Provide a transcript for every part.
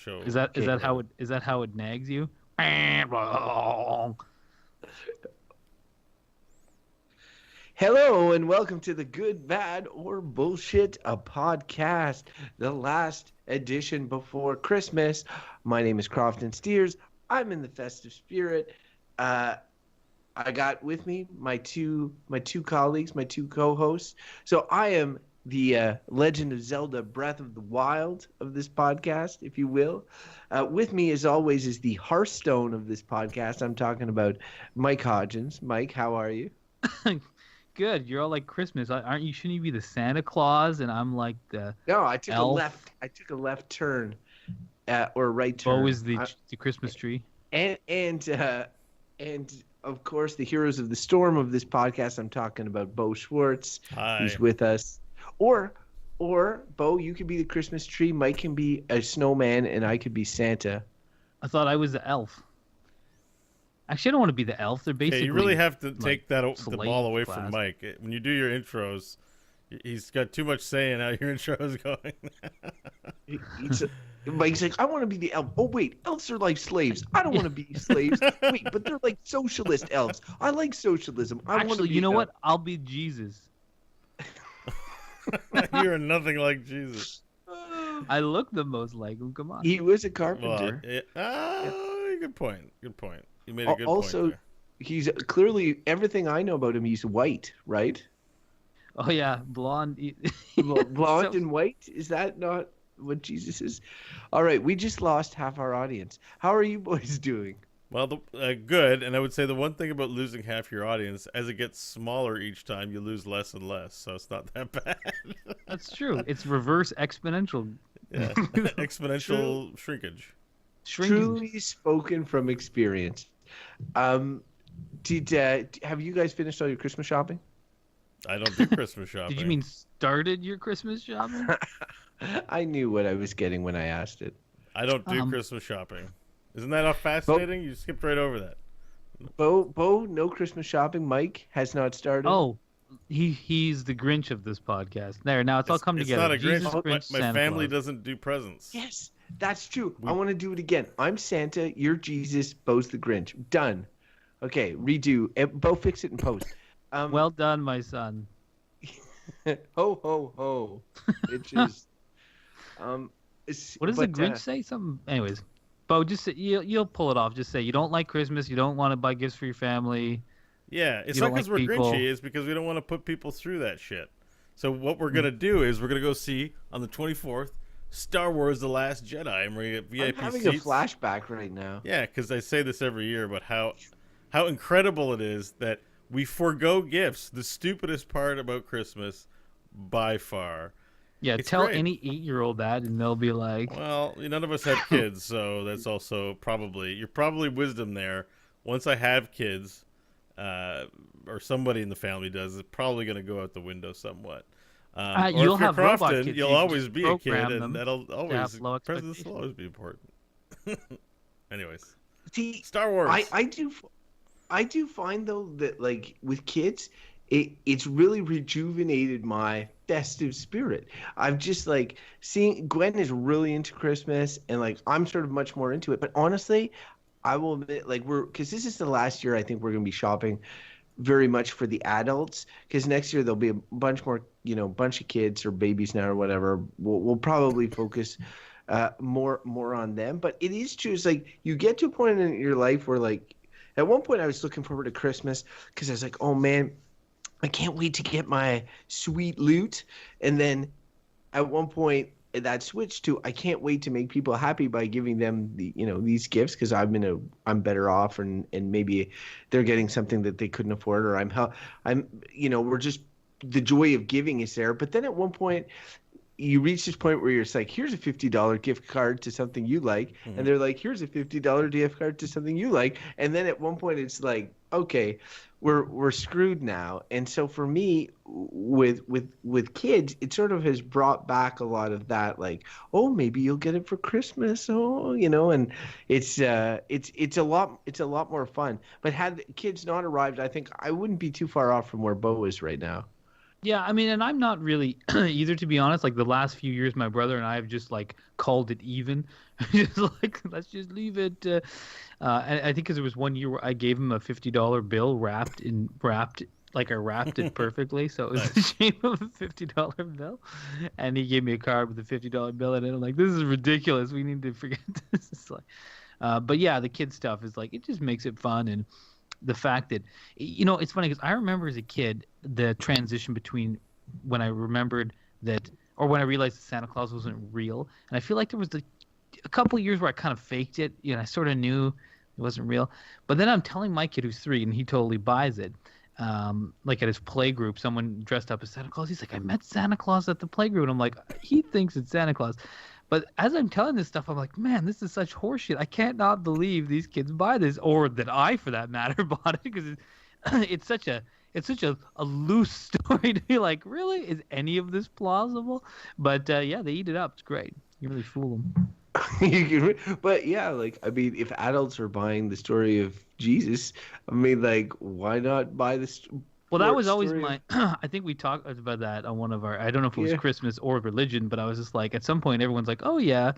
show. Is that how it nags you? Hello and welcome to the Good, Bad, or Bullshit, a podcast, the last edition before Christmas. My name is Crofton Steers. I'm in the festive spirit. I got with me my two colleagues, my two co-hosts. So I am the Legend of Zelda Breath of the Wild of this podcast, if you will. With me, as always, is the Hearthstone of this podcast. I'm talking about Mike Hodgins. Mike, how are you? Good. You're all like Christmas, aren't you? Shouldn't you be the Santa Claus? And I'm like the No, I took elf. I took a left turn, or a right turn. Bo is the Christmas tree. And of course, the heroes of the storm of this podcast. I'm talking about Bo Schwartz. Hi. Who's with us. Or Bo, you could be the Christmas tree. Mike can be a snowman, and I could be Santa. I thought I was the elf. Actually, I don't want to be the elf. They're basically. You really have to take the slave ball away class. from Mike when you do your intros. He's got too much say in how your intro is going. Mike's like, I want to be the elf. Oh wait, elves are like slaves. I don't want to be slaves. Wait, but they're like socialist elves. I like socialism. Actually, you know what? I'll be Jesus. You're nothing like Jesus. I look the most like him. Come on. He was a carpenter. Good point. Good point. You made a good also, point there. He's clearly everything I know about him. He's white, right? Oh yeah, blonde. Blonde and white. Is that not what Jesus is? All right, we just lost half our audience. How are you boys doing? Well, good. And I would say the one thing about losing half your audience, as it gets smaller each time, you lose less and less. So it's not that bad. That's true. It's reverse exponential. Yeah, exponential shrinkage. Truly spoken from experience. Have you guys finished all your Christmas shopping? I don't do Christmas shopping. Did you mean started your Christmas shopping? I knew what I was getting when I asked it. I don't do Christmas shopping. Isn't that fascinating? You skipped right over that. Bo, no Christmas shopping. Mike has not started. Oh, he's the Grinch of this podcast. Now it's all come together. It's not a Jesus, Grinch. My Santa family Claus. doesn't do presents. Yes, that's true. I want to do it again. I'm Santa. You're Jesus. Bo's the Grinch. Done. Okay, redo. Bo, fix it in post. Well done, my son. Ho ho ho, bitches. What does the Grinch say? Something. Anyways, Bo, just say, you'll pull it off. Just say you don't like Christmas. You don't want to buy gifts for your family. Yeah, it's You not don't because like we're people. Grinchy. It's because we don't want to put people through that shit. So what we're gonna do is we're gonna go see on the 24th Star Wars: The Last Jedi, and we're gonna get VIP I'm having seats. a flashback right now. Yeah, because I say this every year about how incredible it is that we forego gifts. The stupidest part about Christmas, by far. Yeah, It's tell great. any 8-year-old that, and they'll be like, Well, none of us have kids, so that's also you're probably wisdom there. Once I have kids, or somebody in the family does, it's probably going to go out the window somewhat. Or you'll if you're have robot Crofton, kids, you'll you can always just be a kid, program them and that'll always have low presents expectations. will always be important. Anyways, See, Star Wars. I do find though that like with kids, it's really rejuvenated my festive spirit. I've just like seeing Gwen is really into Christmas, and like I'm sort of much more into it. But honestly, I will admit, like because this is the last year I think we're gonna be shopping very much for the adults, because next year there'll be a bunch more, bunch of kids or babies now or whatever. We'll probably focus more on them. But it is true. It's like you get to a point in your life where like at one point I was looking forward to Christmas because I was like, oh man, I can't wait to get my sweet loot. And then at one point that switched to I can't wait to make people happy by giving them these gifts because I'm better off, and maybe they're getting something that they couldn't afford, or we're just the joy of giving is there. But then at one point you reach this point where you're just like, here's a $50 gift card to something you like, and they're like, here's a $50 gift card to something you like, and then at one point it's like, okay, we're screwed now. And so for me, with kids, it sort of has brought back a lot of that, like, oh, maybe you'll get it for Christmas, and it's a lot more fun. But had kids not arrived, I think I wouldn't be too far off from where Bo is right now. Yeah, I mean, and I'm not really either, to be honest. Like the last few years, my brother and I have just like called it even. Just like, let's just leave it. And I think because there was one year where I gave him a $50 bill like I wrapped it perfectly, so it was the shape of a $50 bill, and he gave me a card with a $50 bill in it. I'm like, this is ridiculous. We need to forget this. It's like, but yeah, the kid stuff is like, it just makes it fun. And the fact that, it's funny because I remember as a kid the transition between when I remembered that, or when I realized that Santa Claus wasn't real. And I feel like there was a couple of years where I kind of faked it. I sort of knew it wasn't real. But then I'm telling my kid who's 3, and he totally buys it. Like at his play group, someone dressed up as Santa Claus. He's like, I met Santa Claus at the play group. And I'm like, he thinks it's Santa Claus. But as I'm telling this stuff, I'm like, man, this is such horseshit. I can't not believe these kids buy this, or that I, for that matter, bought it, because it's such a loose story to be like, really? Is any of this plausible? But yeah, they eat it up. It's great. You really fool them. But yeah, like, I mean, if adults are buying the story of Jesus, I mean, like, why not buy this? Well, that was always my. I think we talked about that on one of our. I don't know if it was Christmas or religion, but I was just like, at some point, everyone's like, "Oh yeah,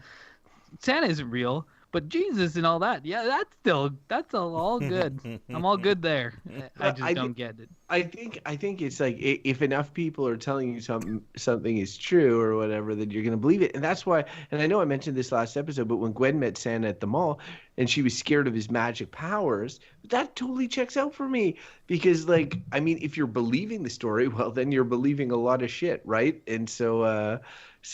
Santa isn't real, but Jesus and all that. Yeah, that's all good. I'm all good there. I just don't get it." I think it's like, if enough people are telling you something is true or whatever, then you're gonna believe it. And that's why. And I know I mentioned this last episode, but when Gwen met Santa at the mall and she was scared of his magic powers, that totally checks out for me, because, like, I mean, if you're believing the story, well, then you're believing a lot of shit, right? And so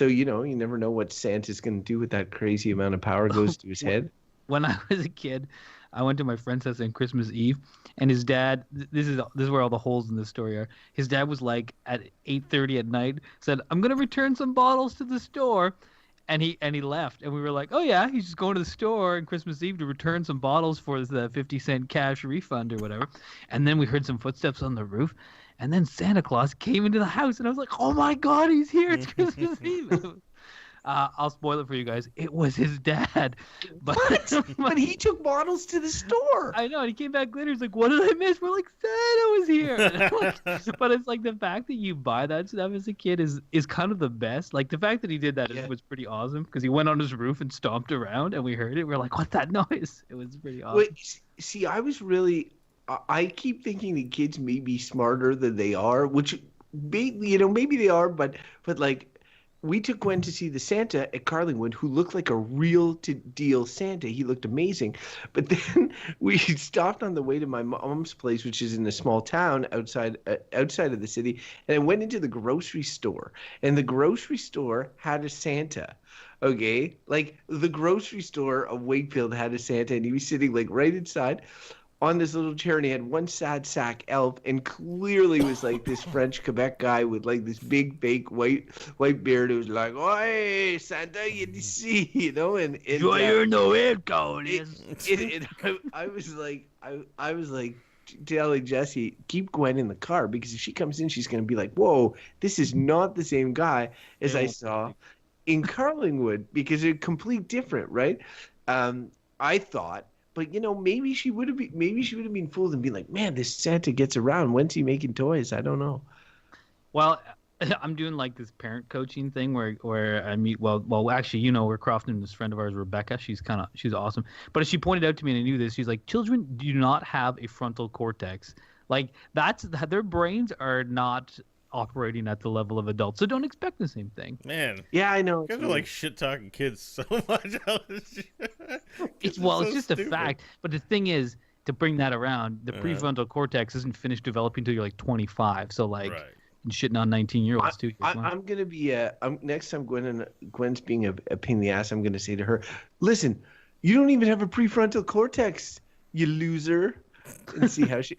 you never know what Santa's gonna do with that crazy amount of power goes to his head. When I was a kid, I went to my friend's house on Christmas Eve, and his dad. This is where all the holes in the story are. His dad was like at 8:30 at night, said, "I'm gonna return some bottles to the store," and he left, and we were like, "Oh yeah, he's just going to the store on Christmas Eve to return some bottles for the 50-cent cash refund or whatever." And then we heard some footsteps on the roof, and then Santa Claus came into the house, and I was like, "Oh my God, he's here! It's Christmas Eve." I'll spoil it for you guys. It was his dad. But but he took bottles to the store. I know, and he came back later. He's like, "What did I miss?" We're like, "Santa was here." But it's like, the fact that you buy that stuff as a kid is kind of the best. Like, the fact that he did that was pretty awesome, because he went on his roof and stomped around, and we heard it. We're like, "What's that noise?" It was pretty awesome. Wait, see, I keep thinking the kids may be smarter than they are, which maybe they are, but like, we took Gwen to see the Santa at Carlingwood, who looked like a real-to-deal Santa. He looked amazing. But then we stopped on the way to my mom's place, which is in a small town outside of the city, and I went into the grocery store. And the grocery store had a Santa. Okay? Like, the grocery store of Wakefield had a Santa, and he was sitting, like, right inside on this little chair, and he had one sad sack elf, and clearly was like this French Quebec guy with like this big fake white beard who was like, "Oi, Santa, you see," and Joyeux Noël, Colin. I was like telling Jesse, keep Gwen in the car, because if she comes in, she's gonna be like, "Whoa, this is not the same guy as I saw in Carlingwood," because they're complete different, right? I thought. But maybe she would have been fooled and been like, "Man, this Santa gets around. When's he making toys?" I don't know. Well, I'm doing like this parent coaching thing where I meet. Well, actually, where Crofton, this friend of ours, Rebecca. She's awesome. But as she pointed out to me, and I knew this, she's like, children do not have a frontal cortex. Like, their brains are not operating at the level of adults, so don't expect the same thing. Man, yeah, I know. You guys are like shit talking kids so much. It's just stupid. A fact. But the thing is, to bring that around, the prefrontal cortex isn't finished developing until you're like 25. So like, and shitting on 19-year-olds too. I'm gonna be next time Gwen's being a pain in the ass, I'm gonna say to her, "Listen, you don't even have a prefrontal cortex, you loser," and see how she.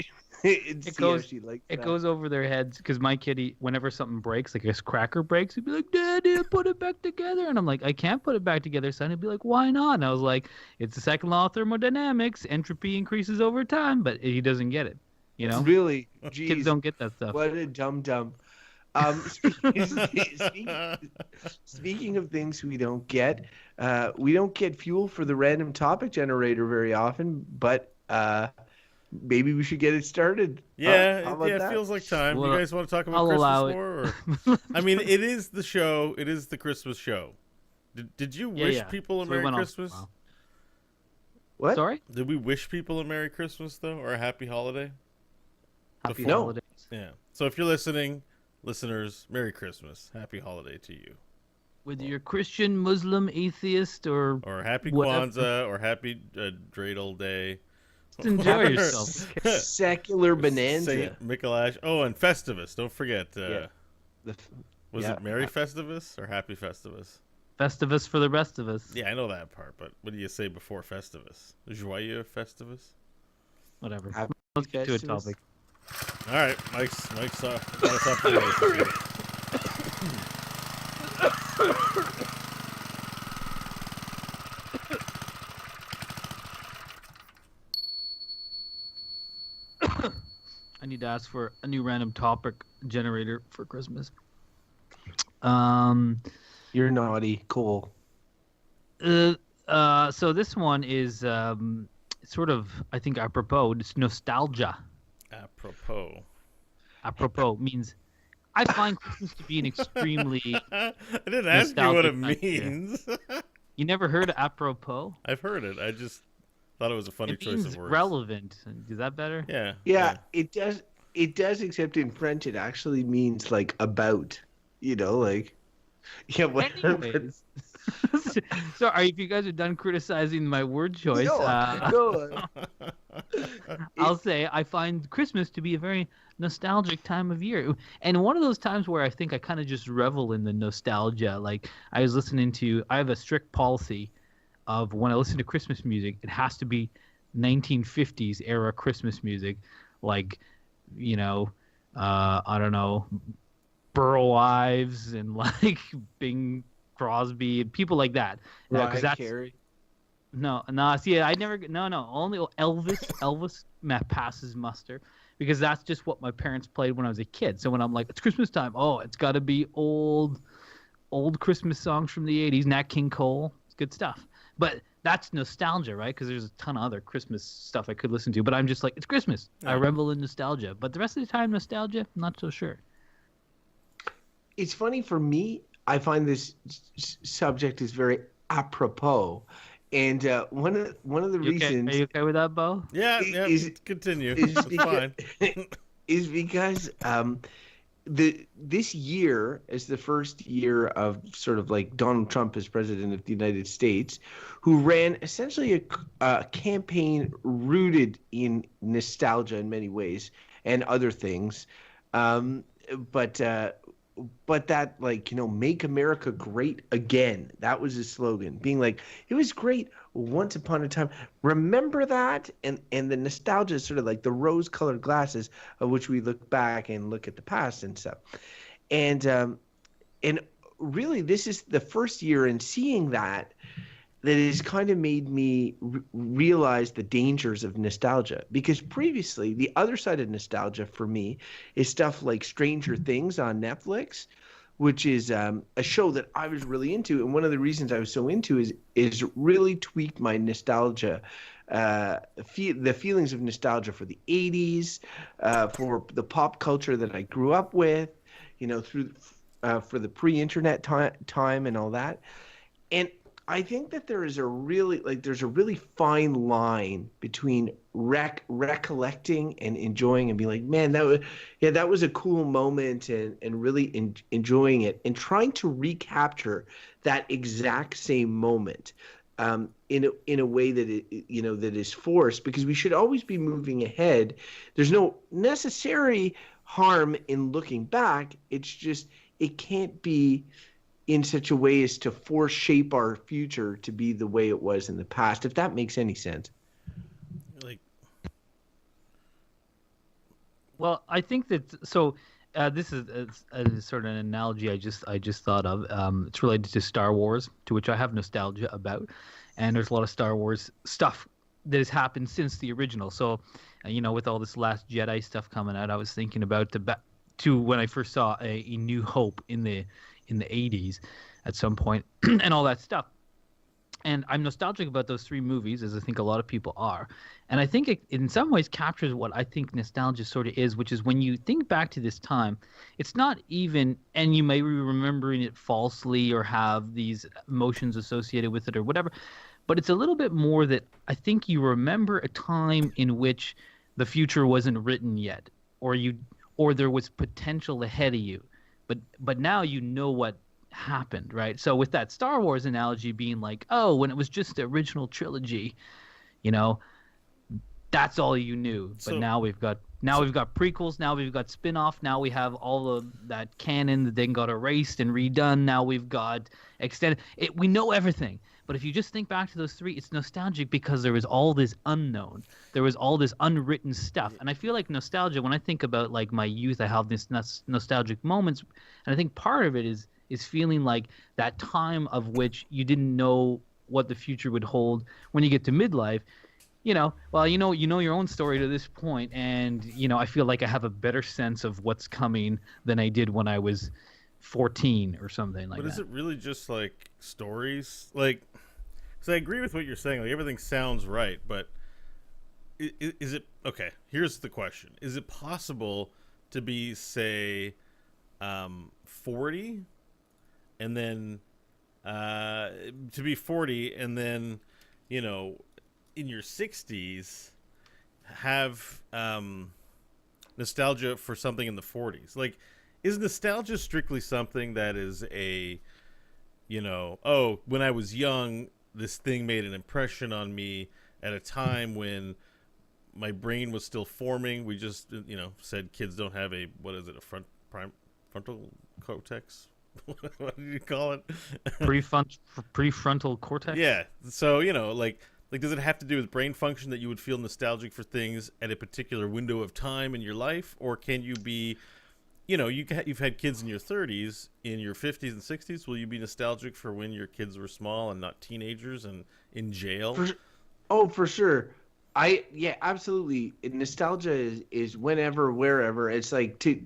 It goes over their heads, because my kitty, whenever something breaks, like his cracker breaks, he'd be like, "Daddy, put it back together." And I'm like, "I can't put it back together, son." He'd be like, "Why not?" And I was like, "It's the second law of thermodynamics. Entropy increases over time." But he doesn't get it. Really? Jeez. Kids don't get that stuff. What a dum-dum. Speaking of things we don't get fuel for the random topic generator very often, but maybe we should get it started. Yeah, How about it that? feels like time. You Well, guys want to talk about I'll Christmas allow it. more? Or I mean, it is the show. It is the Christmas show. Did you Yeah, wish yeah. people a So we Merry went on for a Christmas? while. What? Sorry? Did we wish people a Merry Christmas though, or a Happy Holiday? Happy No. holidays. Yeah. So if you're listening, listeners, Merry Christmas, Happy Holiday to you, Whether you're Christian, Muslim, atheist, or or Happy whatever. Kwanzaa, or Happy Dreidel Day. Just enjoy Or yourself. Secular bonanza. Saint Mikolash. Oh, and Festivus. Don't forget. Yeah. Was Yeah. it Merry Festivus or Happy Festivus? Festivus for the rest of us. Yeah, I know that part, but what do you say before Festivus? Joyeux Festivus? Whatever. Happy Let's get to a Festivus. topic. All right, Mike's got us off the races here. I need to ask for a new random topic generator for Christmas. You're naughty. Cool. So this one is sort of, I think, apropos. It's nostalgia. Apropos. Apropos means I find Christmas to be an extremely. I didn't ask you what it nostalgic idea. means. You never heard of apropos? I've heard it. I just thought it was a funny It choice means of words. relevant. Is that better? Yeah. Yeah, it does. It does, except in French, it actually means like about. You know, like yeah. Anyways. Sorry if you guys are done criticizing my word choice. No. I'll say I find Christmas to be a very nostalgic time of year, and one of those times where I think I kind of just revel in the nostalgia. Like I have a strict policy of when I listen to Christmas music, it has to be 1950s era Christmas music, like I don't know, Burl Ives and like Bing Crosby and people like that. Mariah Carey. No. See, I never. No. Only Elvis. Elvis passes muster because that's just what my parents played when I was a kid. So when I'm like, it's Christmas time. Oh, it's got to be old Christmas songs from the '80s. Nat King Cole. It's good stuff. But that's nostalgia, right? Because there's a ton of other Christmas stuff I could listen to. But I'm just like, it's Christmas. Yeah. I revel in nostalgia. But the rest of the time, nostalgia, not so sure. It's funny for me. I find this subject is very apropos, and one of the reasons Are you okay with that, Bo? Yeah. Continue. It's fine. is because this year is the first year of sort of like Donald Trump as president of the United States, who ran essentially a campaign rooted in nostalgia in many ways and other things, but that, like, make America great again. That was his slogan, being like, it was great once upon a time. Remember that? And the nostalgia is sort of like the rose-colored glasses of which we look back and look at the past and stuff. And really, this is the first year in seeing that has kind of made me realize the dangers of nostalgia. Because previously, the other side of nostalgia for me is stuff like Stranger Things on Netflix, which is a show that I was really into. And one of the reasons I was so into is really tweaked my nostalgia, the feelings of nostalgia for the 80s, for the pop culture that I grew up with, through for the pre-internet time and all that. And I think that there's a really fine line between recollecting and enjoying and being like, man, that was a cool moment, and really enjoying it and trying to recapture that exact same moment in a way that that is forced, because we should always be moving ahead. There's no necessary harm in looking back. It's just it can't be in such a way as to shape our future to be the way it was in the past, if that makes any sense. Well, I think that this is a sort of an analogy I just thought of. It's related to Star Wars, to which I have nostalgia about, and there's a lot of Star Wars stuff that has happened since the original. So, with all this Last Jedi stuff coming out, I was thinking about to when I first saw a New Hope in the 80s at some point and all that stuff. And I'm nostalgic about those three movies, as I think a lot of people are. And I think it, in some ways, captures what I think nostalgia sort of is, which is when you think back to this time, it's not even, and you may be remembering it falsely or have these emotions associated with it or whatever, but it's a little bit more that I think you remember a time in which the future wasn't written yet, or there was potential ahead of you, but now you know what happened, right? So with that Star Wars analogy being like, oh, when it was just the original trilogy, you know, that's all you knew. But So we've got prequels, now we've got spin-off, now we have all of that canon that then got erased and redone. Now we've got extended it, we know everything. But if you just think back to those three, it's nostalgic because there was all this unknown. There was all this unwritten stuff. And I feel like nostalgia, when I think about like my youth, I have this nostalgic moments. And I think part of it is feeling like that time of which you didn't know what the future would hold when you get to midlife. You know, well, you know your own story to this point, and you know, I feel like I have a better sense of what's coming than I did when I was 14 or something like that. But is it really just like stories? Like, because I agree with what you're saying. Like, everything sounds right, but is it okay? Here's the question: is it possible to be, say, 40, and then to be 40, and then, you know, in your 60s have nostalgia for something in the 40s? Like, is nostalgia strictly something that is a, you know, oh, when I was young, this thing made an impression on me at a time when my brain was still forming? We just, you know, said kids don't have a, what is it, a frontal cortex? What did you call it? Prefrontal cortex? Yeah. So, you know, like, does it have to do with brain function that you would feel nostalgic for things at a particular window of time in your life? Or can you be, you know, you've had kids in your 30s, in your 50s and 60s. Will you be nostalgic for when your kids were small and not teenagers and in jail? For sure. Yeah, absolutely. Nostalgia is whenever, wherever. It's like, to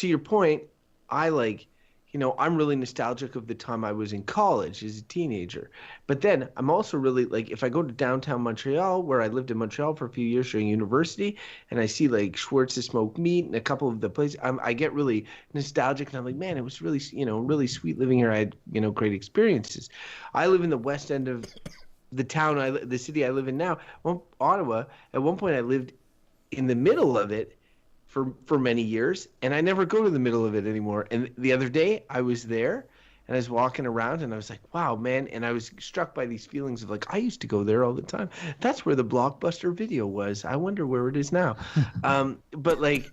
your point, I like, you know, I'm really nostalgic of the time I was in college as a teenager. But then I'm also really like, if I go to downtown Montreal, where I lived in Montreal for a few years during university, and I see like Schwartz's smoked meat and a couple of the places, I get really nostalgic, and I'm like, man, it was really, you know, really sweet living here. I had, you know, great experiences. I live in the west end of the city I live in now, Ottawa. At one point, I lived in the middle of it for many years, and I never go to the middle of it anymore. And the other day I was there, and I was walking around, and I was like, wow, man. And I was struck by these feelings of like, I used to go there all the time. That's where the Blockbuster Video was. I wonder where it is now. But like,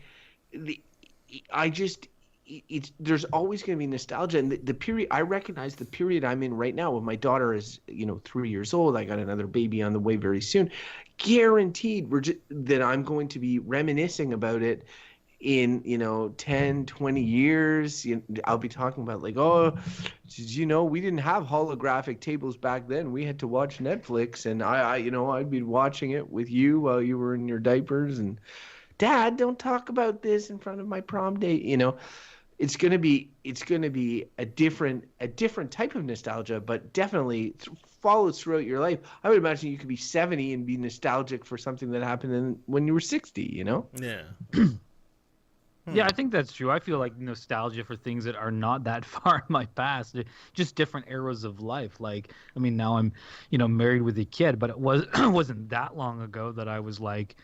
there's always going to be nostalgia. And the period, I recognize the period I'm in right now when my daughter is, you know, 3 years old. I got another baby on the way very soon. Guaranteed that I'm going to be reminiscing about it in, you know, 10, 20 years. I'll be talking about like, oh, did you know we didn't have holographic tables back then? We had to watch Netflix, and I'd be watching it with you while you were in your diapers, and Dad, don't talk about this in front of my prom date. You know, it's gonna be a different type of nostalgia, but definitely follows throughout your life. I would imagine you could be 70 and be nostalgic for something that happened when you were 60. You know? Yeah. Yeah, I think that's true. I feel like nostalgia for things that are not that far in my past, just different eras of life. Like, I mean, now I'm, you know, married with a kid, but it wasn't that long ago that I was like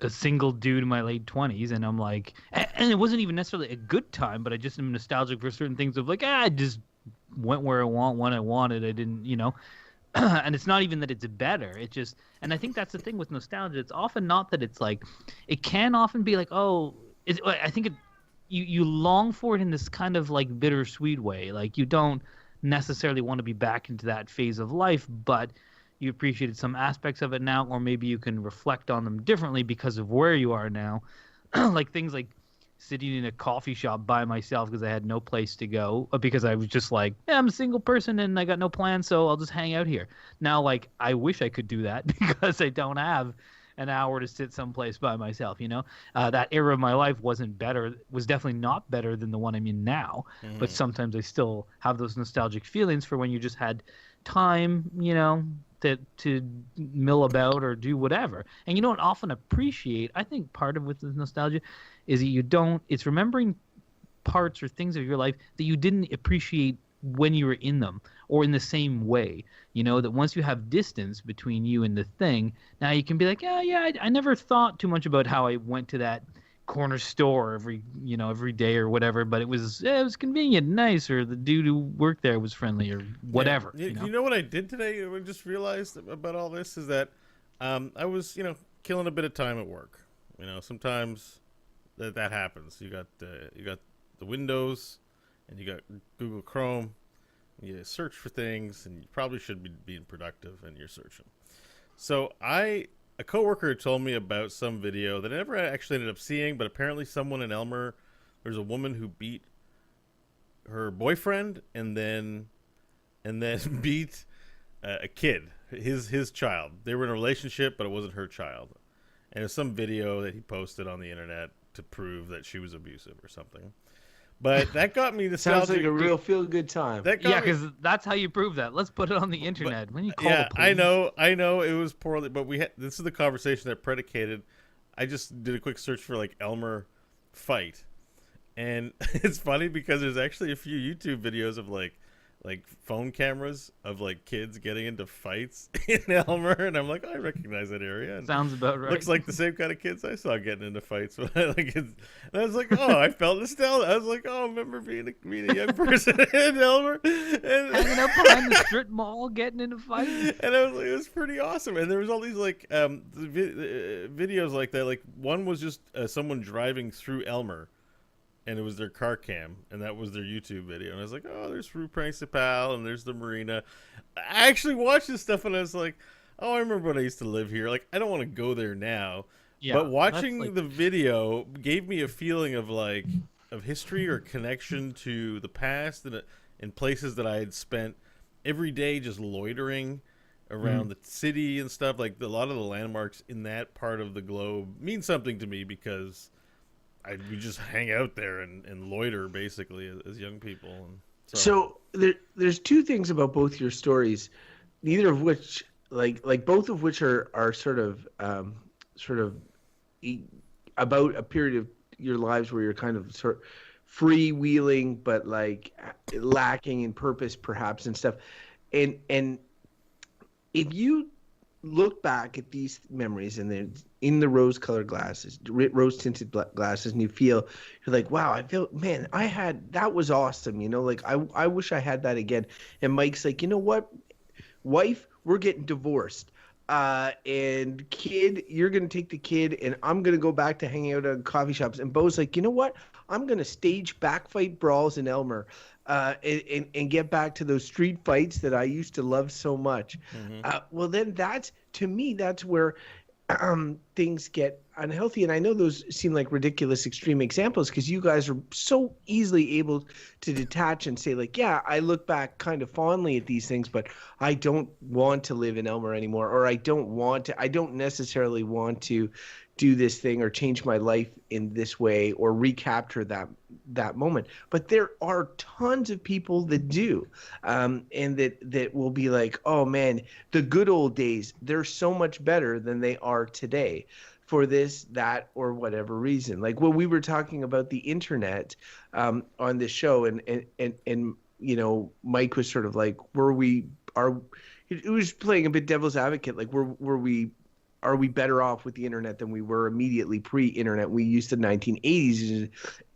a single dude in my late 20s, and I'm like, and it wasn't even necessarily a good time, but I just am nostalgic for certain things of like, I just went where I want when I wanted. I didn't, you know. And it's not even that it's better. It just, and I think that's the thing with nostalgia. It's often not that it's like, it can often be like, oh, I think you long for it in this kind of like bittersweet way. Like, you don't necessarily want to be back into that phase of life, but you appreciated some aspects of it now, or maybe you can reflect on them differently because of where you are now. Like things like sitting in a coffee shop by myself because I had no place to go, because I was just like, yeah, I'm a single person and I got no plans, so I'll just hang out here. Now, like, I wish I could do that because I don't have an hour to sit someplace by myself, you know? That era of my life was definitely not better than the one I'm in now, but sometimes I still have those nostalgic feelings for when you just had time, to mill about or do whatever. And you don't often appreciate. I think part of with this nostalgia is that you don't. It's remembering parts or things of your life that you didn't appreciate when you were in them or in the same way. That once you have distance between you and the thing, now you can be like, yeah, I never thought too much about how I went to that corner store every day or whatever, but it was convenient, nice, or the dude who worked there was friendly or whatever. Yeah. You know what I did today? I just realized about all this is that I was killing a bit of time at work. Sometimes that happens. You got the Windows, and you got Google Chrome. You search for things, and you probably should be being productive, and you're searching. So a coworker told me about some video that I never actually ended up seeing, but apparently someone in Elmer, there's a woman who beat her boyfriend and then beat a kid, his child. They were in a relationship, but it wasn't her child. And it was some video that he posted on the internet to prove that she was abusive or something. But that got me nostalgic. Sounds like a real feel-good time. Because that's how you prove that. Let's put it on the internet. When you call the police. I know it was poorly, but this is the conversation that predicated. I just did a quick search for like Elmer fight, and it's funny because there's actually a few YouTube videos of like phone cameras of like kids getting into fights in Elmer, and I'm like, I recognize that area. And sounds about right. Looks like the same kind of kids I saw getting into fights. And I was like, oh, I felt nostalgia. I was like, oh, I remember being a young person in Elmer and hanging out behind the strip mall, getting into fights. And I was like, it was pretty awesome. And there was all these like videos like that. Like one was just someone driving through Elmer. And it was their car cam, and that was their YouTube video. And I was like, oh, there's Rue Principal, and there's the marina. I actually watched this stuff, and I was like, oh, I remember when I used to live here. Like, I don't want to go there now. Yeah, but watching the video gave me a feeling of, like, of history or connection to the past and places that I had spent every day just loitering around the city and stuff. Like, a lot of the landmarks in that part of the globe mean something to me because we just hang out there and loiter basically as young people. And so there's two things about both your stories, neither of which like both of which are sort of about a period of your lives where you're kind of sort of freewheeling, but like lacking in purpose perhaps and stuff. And if you look back at these memories and they're in the rose-colored glasses, rose-tinted glasses, and you're like, wow, that was awesome. Like I wish I had that again. And Mike's like, you know what, wife, we're getting divorced. And kid, you're going to take the kid and I'm going to go back to hanging out at coffee shops. And Bo's like, you know what, I'm going to stage backfight brawls in Elmer. And get back to those street fights that I used to love so much. Mm-hmm. Well, then that's where things get unhealthy. And I know those seem like ridiculous extreme examples because you guys are so easily able to detach and say like, yeah, I look back kind of fondly at these things, but I don't want to live in Elmer anymore, or I don't necessarily want to do this thing or change my life in this way or recapture that moment. But there are tons of people that do, and that will be like, oh man, the good old days, they're so much better than they are today for this, that, or whatever reason. Like when we were talking about the internet on this show, and Mike was sort of like, it was playing a bit devil's advocate, like are we better off with the internet than we were immediately pre-internet? We used the 1980s as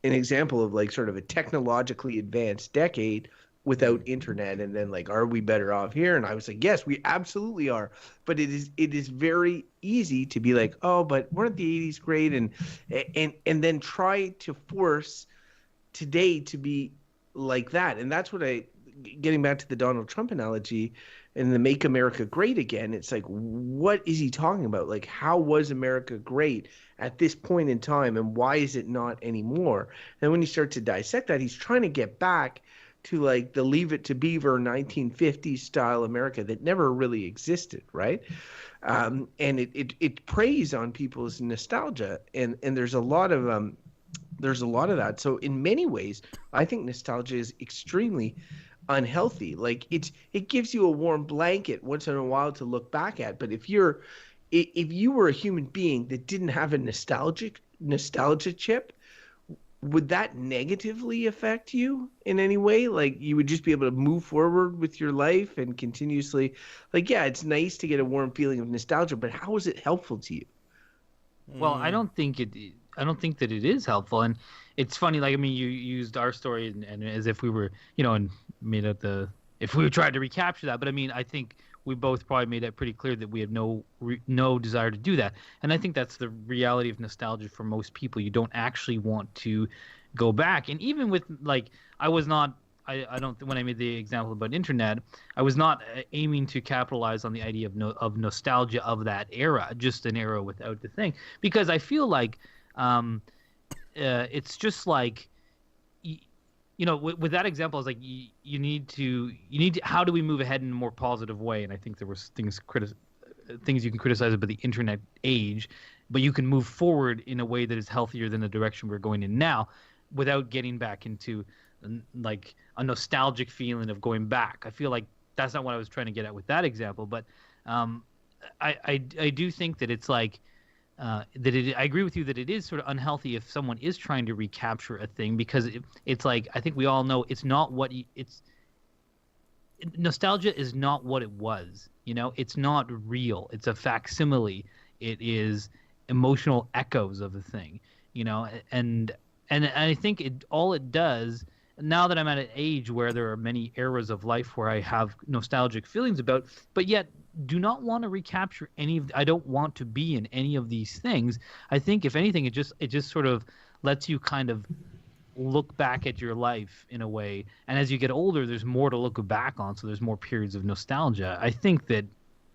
an example of like sort of a technologically advanced decade without internet, and then like, are we better off here? And I was like, yes, we absolutely are. But it is very easy to be like, oh, but weren't the 80s great? And then try to force today to be like that. And that's what getting back to the Donald Trump analogy and the Make America Great Again, it's like, what is he talking about? Like, how was America great at this point in time, and why is it not anymore? And when you start to dissect that, he's trying to get back to like the Leave It to Beaver 1950s style America that never really existed, right? And it preys on people's nostalgia, and there's a lot of that. So in many ways, I think nostalgia is extremely unhealthy. Like it gives you a warm blanket once in a while to look back at. But if you were a human being that didn't have a nostalgia chip, would that negatively affect you in any way? Like you would just be able to move forward with your life and continuously, like, yeah, it's nice to get a warm feeling of nostalgia, but how is it helpful to you? Well, I don't think it. I don't think that it is helpful, and it's funny. Like, I mean, you used our story and as if we were, and made it the if we tried to recapture that. But I mean, I think we both probably made it pretty clear that we have no desire to do that, and I think that's the reality of nostalgia for most people. You don't actually want to go back, and even with like, I was not. I don't. When I made the example about internet, I was not aiming to capitalize on the idea of nostalgia of that era, just an era without the thing, because I feel like it's just like with that example, it's like you need to how do we move ahead in a more positive way? And I think there was things you can criticize about the internet age, but you can move forward in a way that is healthier than the direction we're going in now, without getting back into like a nostalgic feeling of going back. I feel like that's not what I was trying to get at with that example, but I do think that it's like I agree with you that it is sort of unhealthy if someone is trying to recapture a thing, because it's like, I think we all know it's not what it's nostalgia is not what it was. It's not real. It's a facsimile. It is emotional echoes of a thing. And I think all it does, now that I'm at an age where there are many eras of life where I have nostalgic feelings about, but yet do not want to recapture I don't want to be in any of these things. I think if anything, it just sort of lets you kind of look back at your life in a way. And as you get older, there's more to look back on. So there's more periods of nostalgia. I think that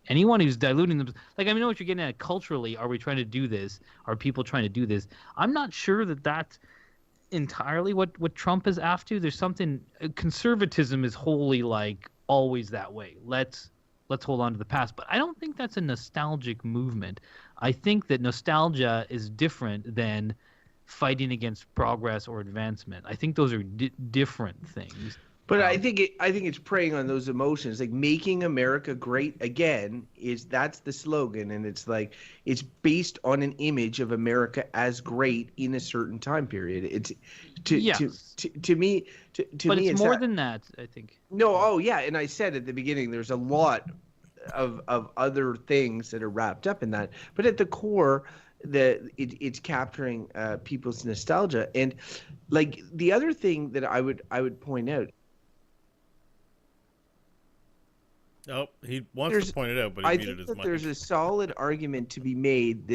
anyone who's diluting them, like, I know what you're getting at culturally. Are we trying to do this? Are people trying to do this? I'm not sure that that's entirely what Trump is after. There's something, conservatism is wholly like always that way. Let's hold on to the past. But I don't think that's a nostalgic movement. I think that nostalgia is different than fighting against progress or advancement. I think those are different things. But I think it's preying on those emotions. Like, making America great again that's the slogan, and it's like it's based on an image of America as great in a certain time period. It's to me. But it's more than that, I think. No, oh yeah, and I said at the beginning, there's a lot of other things that are wrapped up in that. But at the core, it's capturing people's nostalgia. And like, the other thing that I would point out. Oh, he wants to point it out, but he muted his mic. I think that there's a solid argument to be made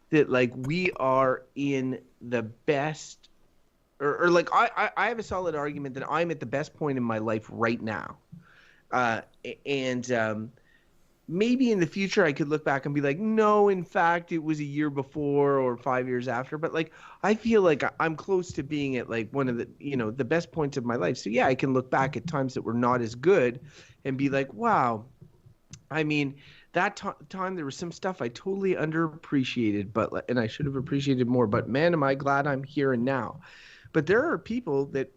that like we are in the best, or like I have a solid argument that I'm at the best point in my life right now, and maybe in the future I could look back and be like, no, in fact it was a year before or 5 years after. But like, I feel like I'm close to being at like one of the the best points of my life. So yeah, I can look back at times that were not as good and be like, wow, I mean, that time there was some stuff I totally underappreciated, and I should have appreciated more. But man, am I glad I'm here and now. But there are people that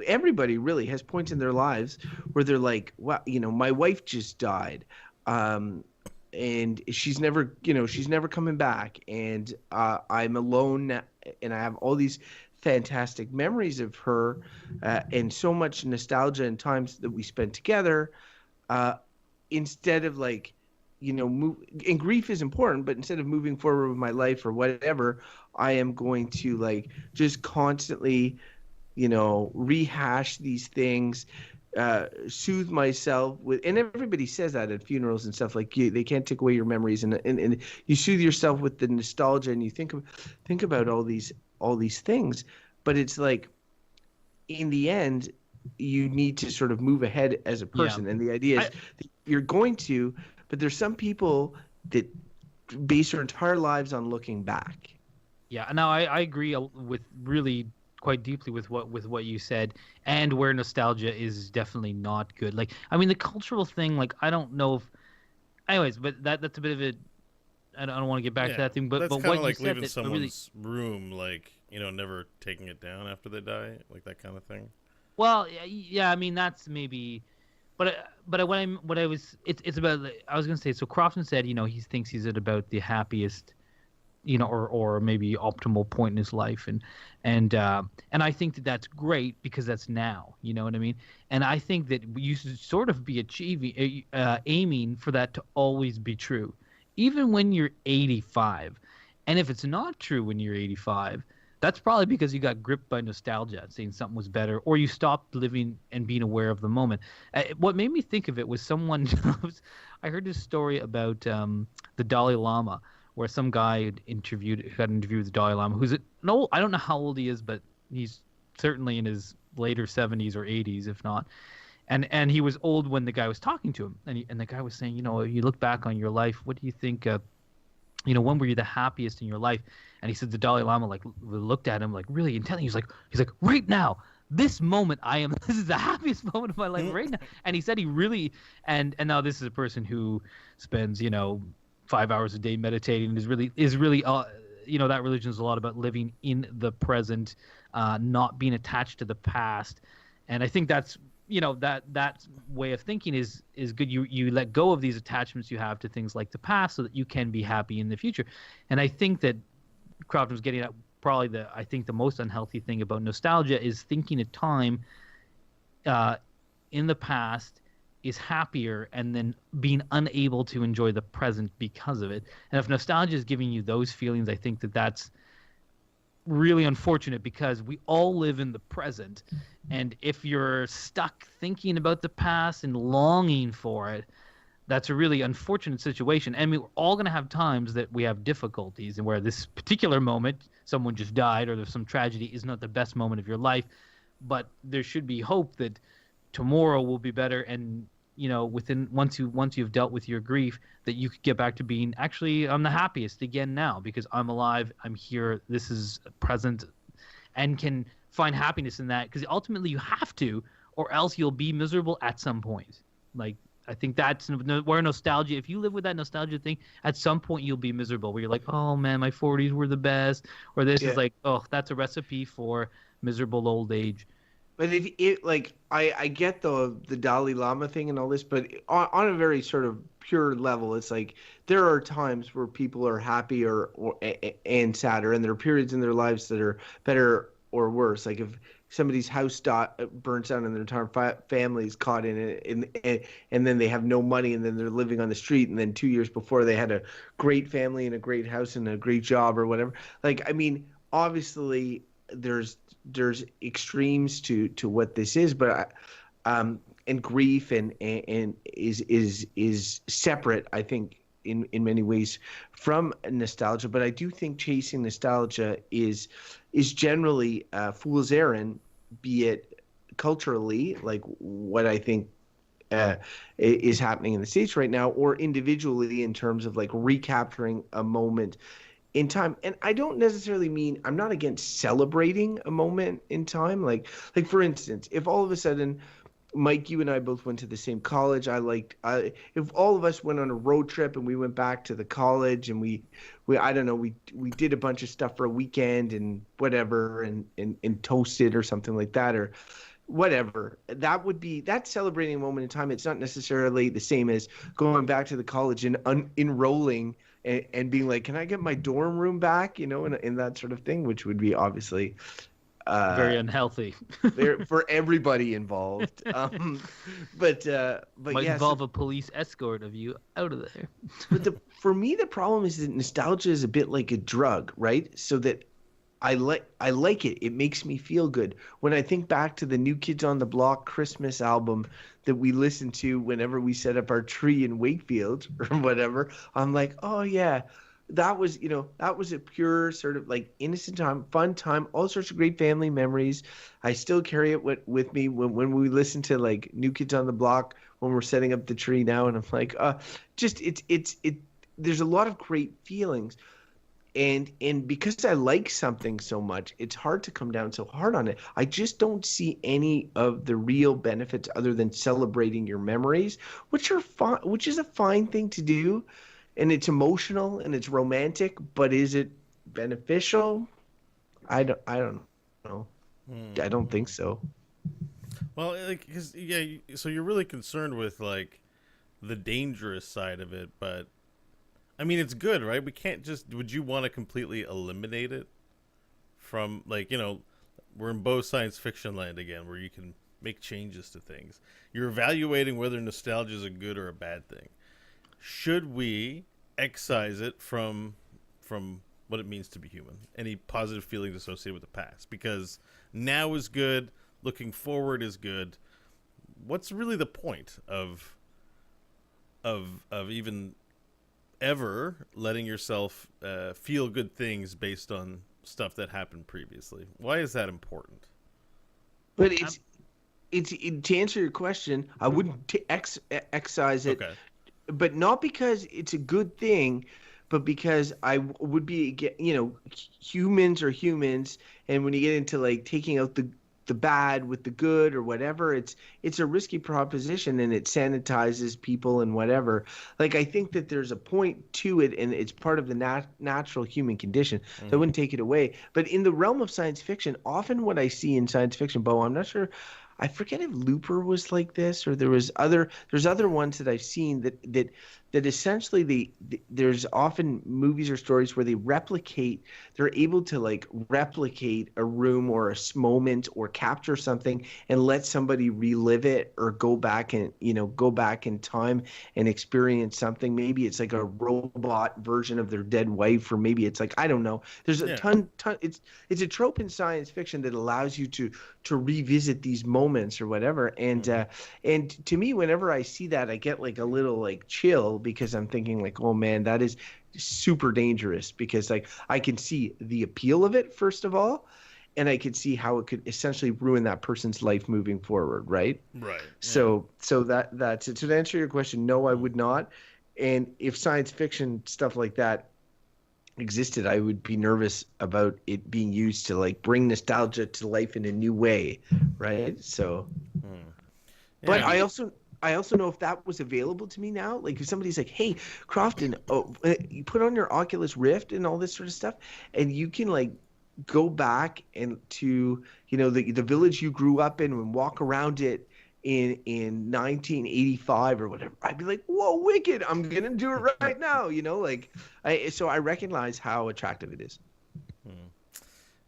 everybody really has points in their lives where they're like, wow, my wife just died, and she's never coming back, and I'm alone now, and I have all these fantastic memories of her, and so much nostalgia and times that we spent together, instead of like, and grief is important, but instead of moving forward with my life or whatever, I am going to like just constantly rehash these things, soothe myself with, and everybody says that at funerals and stuff, like they can't take away your memories, and you soothe yourself with the nostalgia, and you think about all these things. But it's like, in the end, you need to sort of move ahead as a person. Yeah. And the idea is that you're going to, but there's some people that base their entire lives on looking back. Yeah, no, I agree with really quite deeply with what you said, and where nostalgia is definitely not good. Like, I mean, the cultural thing, like, I don't know if, anyways, but that's a bit of it. I don't want to get back to that thing, but that's what kind of you like said, leaving that someone's room, like, never taking it down after they die, like that kind of thing. Well, yeah, I mean that's maybe, but what I was it's about I was gonna say. So Crofton said, he thinks he's at about the happiest, or maybe optimal point in his life, and I think that that's great because that's now, you know what I mean. And I think that you should sort of be aiming for that to always be true, even when you're 85. And if it's not true when you're 85, that's probably because you got gripped by nostalgia, saying something was better, or you stopped living and being aware of the moment. What made me think of it was someone. I heard this story about the Dalai Lama, where some guy got an interview with the Dalai Lama, who's no, I don't know how old he is, but he's certainly in his later 70s or 80s, if not. And he was old when the guy was talking to him, and the guy was saying, you look back on your life, what do you think? When were you the happiest in your life? And he said the Dalai Lama like looked at him like really intently. He's like, right now, this moment, this is the happiest moment of my life right now. And he said he really, and now this is a person who spends, 5 hours a day meditating, is really, that religion is a lot about living in the present, not being attached to the past. And I think that's, that way of thinking is good. You let go of these attachments you have to things like the past so that you can be happy in the future. And I think that Crofton was getting at probably the most unhealthy thing about nostalgia is thinking a time in the past is happier and then being unable to enjoy the present because of it. And if nostalgia is giving you those feelings, I think that that's really unfortunate because we all live in the present. And if you're stuck thinking about the past and longing for it, that's a really unfortunate situation. And we're all going to have times that we have difficulties and where this particular moment, someone just died or there's some tragedy, is not the best moment of your life. But there should be hope that tomorrow will be better. And, once you've dealt with your grief, that you could get back to being, actually, I'm the happiest again now because I'm alive. I'm here. This is present, and can find happiness in that, because ultimately you have to, or else you'll be miserable at some point. Like, I think that's where nostalgia, if you live with that nostalgia thing, at some point you'll be miserable, where you're like, oh man, my 40s were the best, or this is like, oh, that's a recipe for miserable old age. But if it like I get the Dalai Lama thing and all this, but on a very sort of pure level, it's like there are times where people are happy and sadder, and there are periods in their lives that are better or worse. Like if somebody's house burns down and their entire family's caught in it, and then they have no money, and then they're living on the street, and then 2 years before they had a great family and a great house and a great job or whatever. Like, I mean, obviously there's extremes to what this is, but and grief and is separate, I think, in many ways from nostalgia. But I do think chasing nostalgia is generally a fool's errand, be it culturally, like what I think is happening in the States right now, or individually in terms of like recapturing a moment in time. And I don't necessarily mean, I'm not against celebrating a moment in time. Like for instance, if all of a sudden, Mike, you and I both went to the same college. If all of us went on a road trip and we went back to the college and we I don't know, we did a bunch of stuff for a weekend and whatever, and toasted or something like that, or whatever, that's celebrating a moment in time. It's not necessarily the same as going back to the college and enrolling and being like, can I get my dorm room back, in that sort of thing, which would be obviously very unhealthy for everybody involved. But might involve a police escort of you out of there. But for me, the problem is that nostalgia is a bit like a drug, right? So that I like it. It makes me feel good. When I think back to the New Kids on the Block Christmas album that we listened to whenever we set up our tree in Wakefield or whatever, I'm like, oh yeah, that was a pure sort of like innocent time, fun time, all sorts of great family memories. I still carry it with me when we listen to like New Kids on the Block when we're setting up the tree now, and I'm like, there's a lot of great feelings. And because I like something so much, it's hard to come down so hard on it. I just don't see any of the real benefits other than celebrating your memories, which is a fine thing to do, and it's emotional and it's romantic. But is it beneficial? I don't know. I don't think so. Well, like, cause, yeah, so you're really concerned with like the dangerous side of it, but I mean, it's good, right? We can't just. Would you want to completely eliminate it from, like, we're in both science fiction land again, where you can make changes to things. You're evaluating whether nostalgia is a good or a bad thing. Should we excise it from what it means to be human? Any positive feelings associated with the past? Because now is good, looking forward is good. What's really the point of even ever letting yourself feel good things based on stuff that happened previously? Why is that important? But to answer your question, I wouldn't excise it, Okay. but not because it's a good thing, but because would be, humans are humans, and when you get into like taking out the bad with the good or whatever, it's a risky proposition, and it sanitizes people and whatever. Like, I think that there's a point to it, and it's part of the natural human condition. So I wouldn't take it away. But in the realm of science fiction, often what I see in science fiction, Bo, I'm not sure, I forget if Looper was like this, or there's other ones that I've seen that essentially there's often movies or stories where they're able to like replicate a room or a moment or capture something and let somebody relive it, or go back in time and experience something. Maybe it's like a robot version of their dead wife, or maybe it's like, I don't know. There's a Yeah. ton. It's a trope in science fiction that allows you to revisit these moments or whatever. And to me, whenever I see that, I get like a little like chill, because I'm thinking like, oh man, that is super dangerous, because like I can see the appeal of it, first of all, and I could see how it could essentially ruin that person's life moving forward, right? Right. Yeah. So that's it. So to answer your question, no, I would not. And if science fiction stuff like that existed, I would be nervous about it being used to like bring nostalgia to life in a new way, right? So, but Yeah. I also know if that was available to me now, like if somebody's like, "Hey, Crofton, you put on your Oculus Rift and all this sort of stuff, and you can like go back and to the village you grew up in and walk around it in 1985 or whatever," I'd be like, "Whoa, wicked! I'm gonna do it right now." I recognize how attractive it is.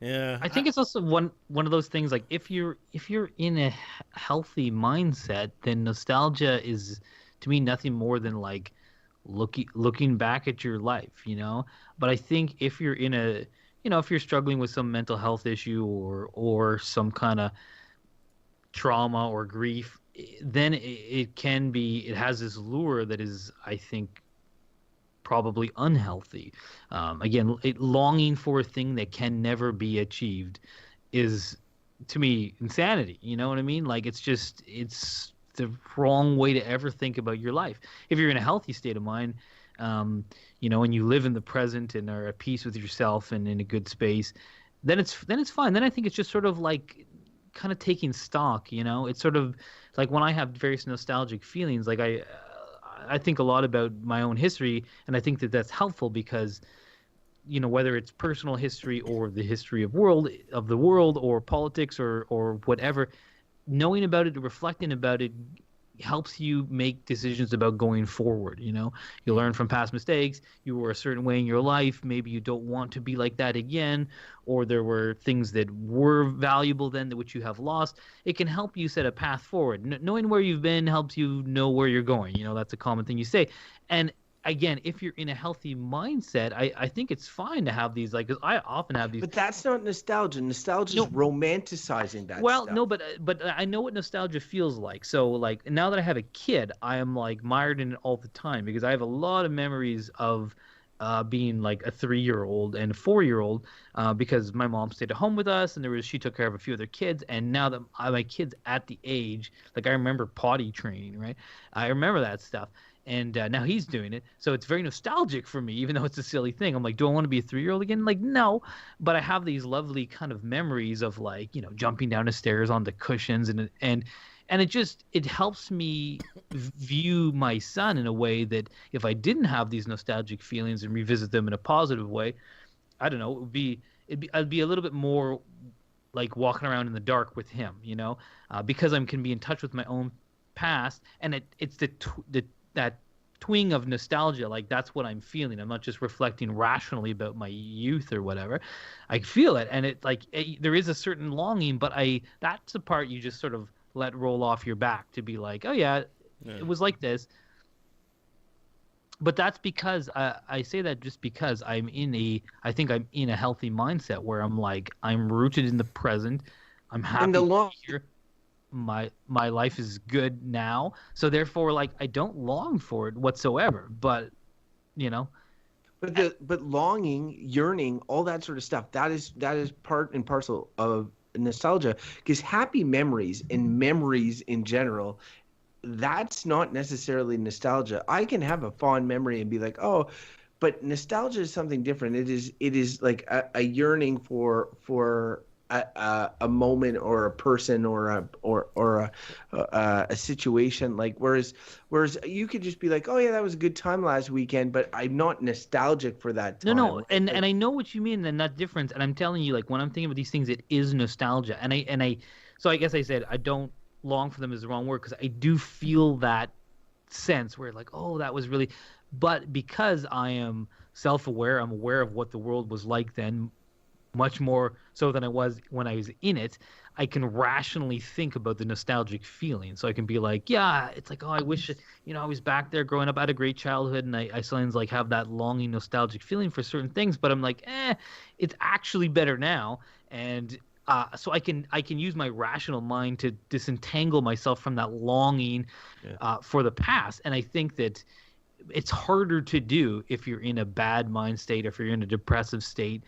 Yeah. I think it's also one of those things, like if you're in a healthy mindset, then nostalgia is, to me, nothing more than like looking back at your life. But I think if you're in a if you're struggling with some mental health issue or some kind of trauma or grief, then it has this lure that is, I think, probably unhealthy. Again, longing for a thing that can never be achieved is, to me, insanity. You know what I mean? Like, it's the wrong way to ever think about your life. If you're in a healthy state of mind, and you live in the present and are at peace with yourself and in a good space, then it's fine. Then I think it's just sort of like kind of taking stock. It's sort of like when I have various nostalgic feelings, like I think a lot about my own history, and I think that that's helpful because, whether it's personal history or the history of the world or politics or whatever, knowing about it, reflecting about it, helps you make decisions about going forward. You learn from past mistakes. You were a certain way in your life, maybe you don't want to be like that again, or there were things that were valuable then that which you have lost. It can help you set a path forward. Knowing where you've been helps you know where you're going. That's a common thing you say. And again, if you're in a healthy mindset, I think it's fine to have these, like, 'cause I often have these. But that's not nostalgia. Nostalgia is romanticizing that Well, stuff. no, but I know what nostalgia feels like. So, like, now that I have a kid, I am like mired in it all the time because I have a lot of memories of being like a 3-year-old and a 4-year-old, because my mom stayed at home with us, and she took care of a few other kids. And now that my kid's at the age, like, I remember potty training, right? I remember that stuff. And now he's doing it, so it's very nostalgic for me, even though it's a silly thing. I'm like, do I want to be a 3-year-old again? Like, no. But I have these lovely kind of memories of, like, jumping down the stairs on the cushions, and it helps me view my son in a way that if I didn't have these nostalgic feelings and revisit them in a positive way, I don't know, I'd be a little bit more like walking around in the dark with him, because I can be in touch with my own past, and it's that twing of nostalgia. Like, that's what I'm feeling. I'm not just reflecting rationally about my youth or whatever. I feel it, and there is a certain longing, but that's the part you just sort of let roll off your back to be like, oh yeah, it was like this. But that's because I say that just because I think I'm in a healthy mindset where I'm like, I'm rooted in the present. I'm happy here. My life is good now. So therefore, like, I don't long for it whatsoever. But, But longing, yearning, all that sort of stuff, that is part and parcel of nostalgia. Because happy memories and memories in general, that's not necessarily nostalgia. I can have a fond memory and be like, oh, but nostalgia is something different. It is like a yearning for a moment or a person or a situation. Like whereas you could just be like, oh yeah, that was a good time last weekend, but I'm not nostalgic for that time. No, and I know what you mean, and that difference. And I'm telling you, like, when I'm thinking about these things, it is nostalgia. So I guess I said I don't long for them is the wrong word, because I do feel that sense where, like, oh, that was really. But because I am self-aware, I'm aware of what the world was like then, much more so than I was when I was in it. I can rationally think about the nostalgic feeling. So I can be like, yeah, it's like, oh, I wish, I was back there growing up. I had a great childhood, and I sometimes like have that longing, nostalgic feeling for certain things. But I'm like, it's actually better now. And so I can use my rational mind to disentangle myself from that longing for the past. And I think that it's harder to do if you're in a bad mind state, or if you're in a depressive state.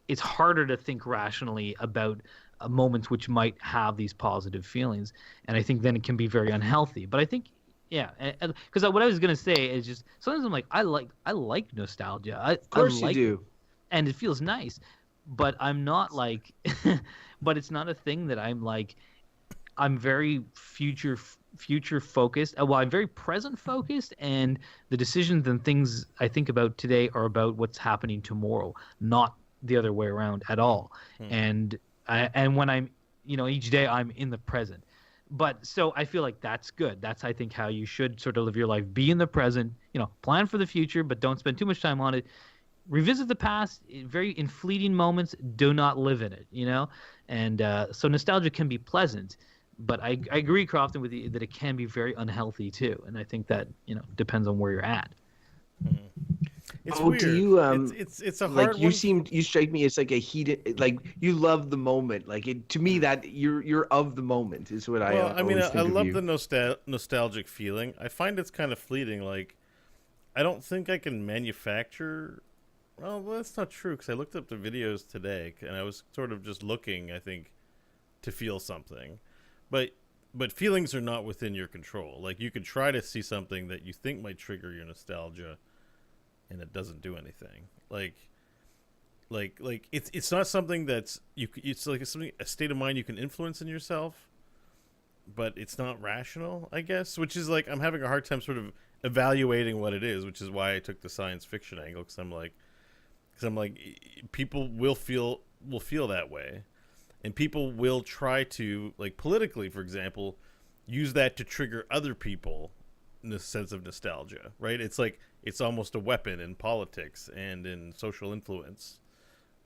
It's harder to think rationally about moments which might have these positive feelings, and I think then it can be very unhealthy. But I think, yeah, because what I was gonna say is just sometimes I'm like, I like nostalgia. Of course you do, and it feels nice, but I'm not like, but it's not a thing that I'm like. I'm very future focused. Well, I'm very present focused, and the decisions and things I think about today are about what's happening tomorrow, not the other way around at all. And when I'm, each day I'm in the present. But so I feel like that's good. That's, I think, how you should sort of live your life. Be in the present, plan for the future, but don't spend too much time on it. Revisit the past, in fleeting moments. Do not live in it, And so nostalgia can be pleasant, but I agree, Crofton, with you that it can be very unhealthy too. And I think that, depends on where you're at. It's weird. Do you it's a hard like you one. you strike me as like a heated, like you love the moment. Like to me that you're of the moment is what Well, I mean, always think I of love you. the nostalgic feeling. I find it's kind of fleeting. Like, I don't think I can manufacture. Well, that's not true, because I looked up the videos today, and I was sort of just looking, I think, to feel something. But feelings are not within your control. Like, you could try to see something that you think might trigger your nostalgia, and it doesn't do anything. Like it's not something that's it's like a state of mind you can influence in yourself, but it's not rational, I guess. Which is like, I'm having a hard time sort of evaluating what it is, which is why I took the science fiction angle, because I'm like, people will feel that way, and people will try to, like, politically, for example, use that to trigger other people in the sense of nostalgia, right? It's like, it's almost a weapon in politics and in social influence,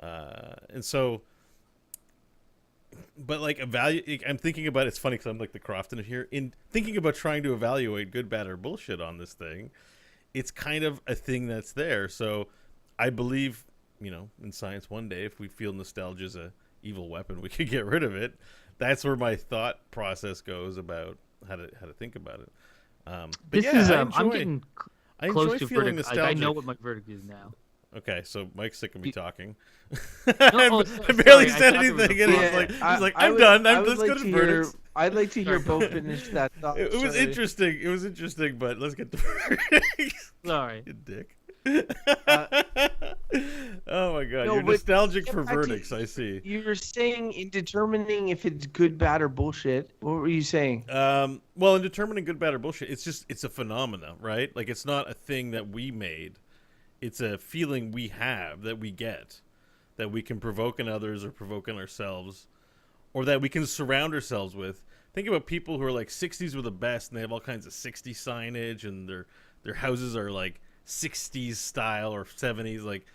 and so. But like, I'm thinking about, it's funny because I'm like the Crofton here, in thinking about trying to evaluate good, bad, or bullshit on this thing. It's kind of a thing that's there. So I believe, in science, one day, if we feel nostalgia is a evil weapon, we could get rid of it. That's where my thought process goes about how to think about it. But I'm getting I close enjoy to feeling verdict. nostalgic. I know what my verdict is now. Okay, so Mike's sick of me talking. No, I barely sorry, said I thought there was anything, a and follow-up. he's like, I'm done. Let's go to verdicts. I'd like to hear Bo finish that thought. It was interesting. It was interesting, but let's get to verdicts. Sorry. You dick. Oh my god, No, you're but nostalgic get for back to- verdicts. I see. You were saying in determining if it's good, bad, or bullshit. What were you saying? Well, in determining good, bad, or bullshit, it's a phenomena, right? Like, it's not a thing that we made. It's a feeling we have, that we get, that we can provoke in others or provoke in ourselves, or that we can surround ourselves with. Think about people who are like 60s were the best, and they have all kinds of 60s signage, and their houses are like 60s style or 70s. Like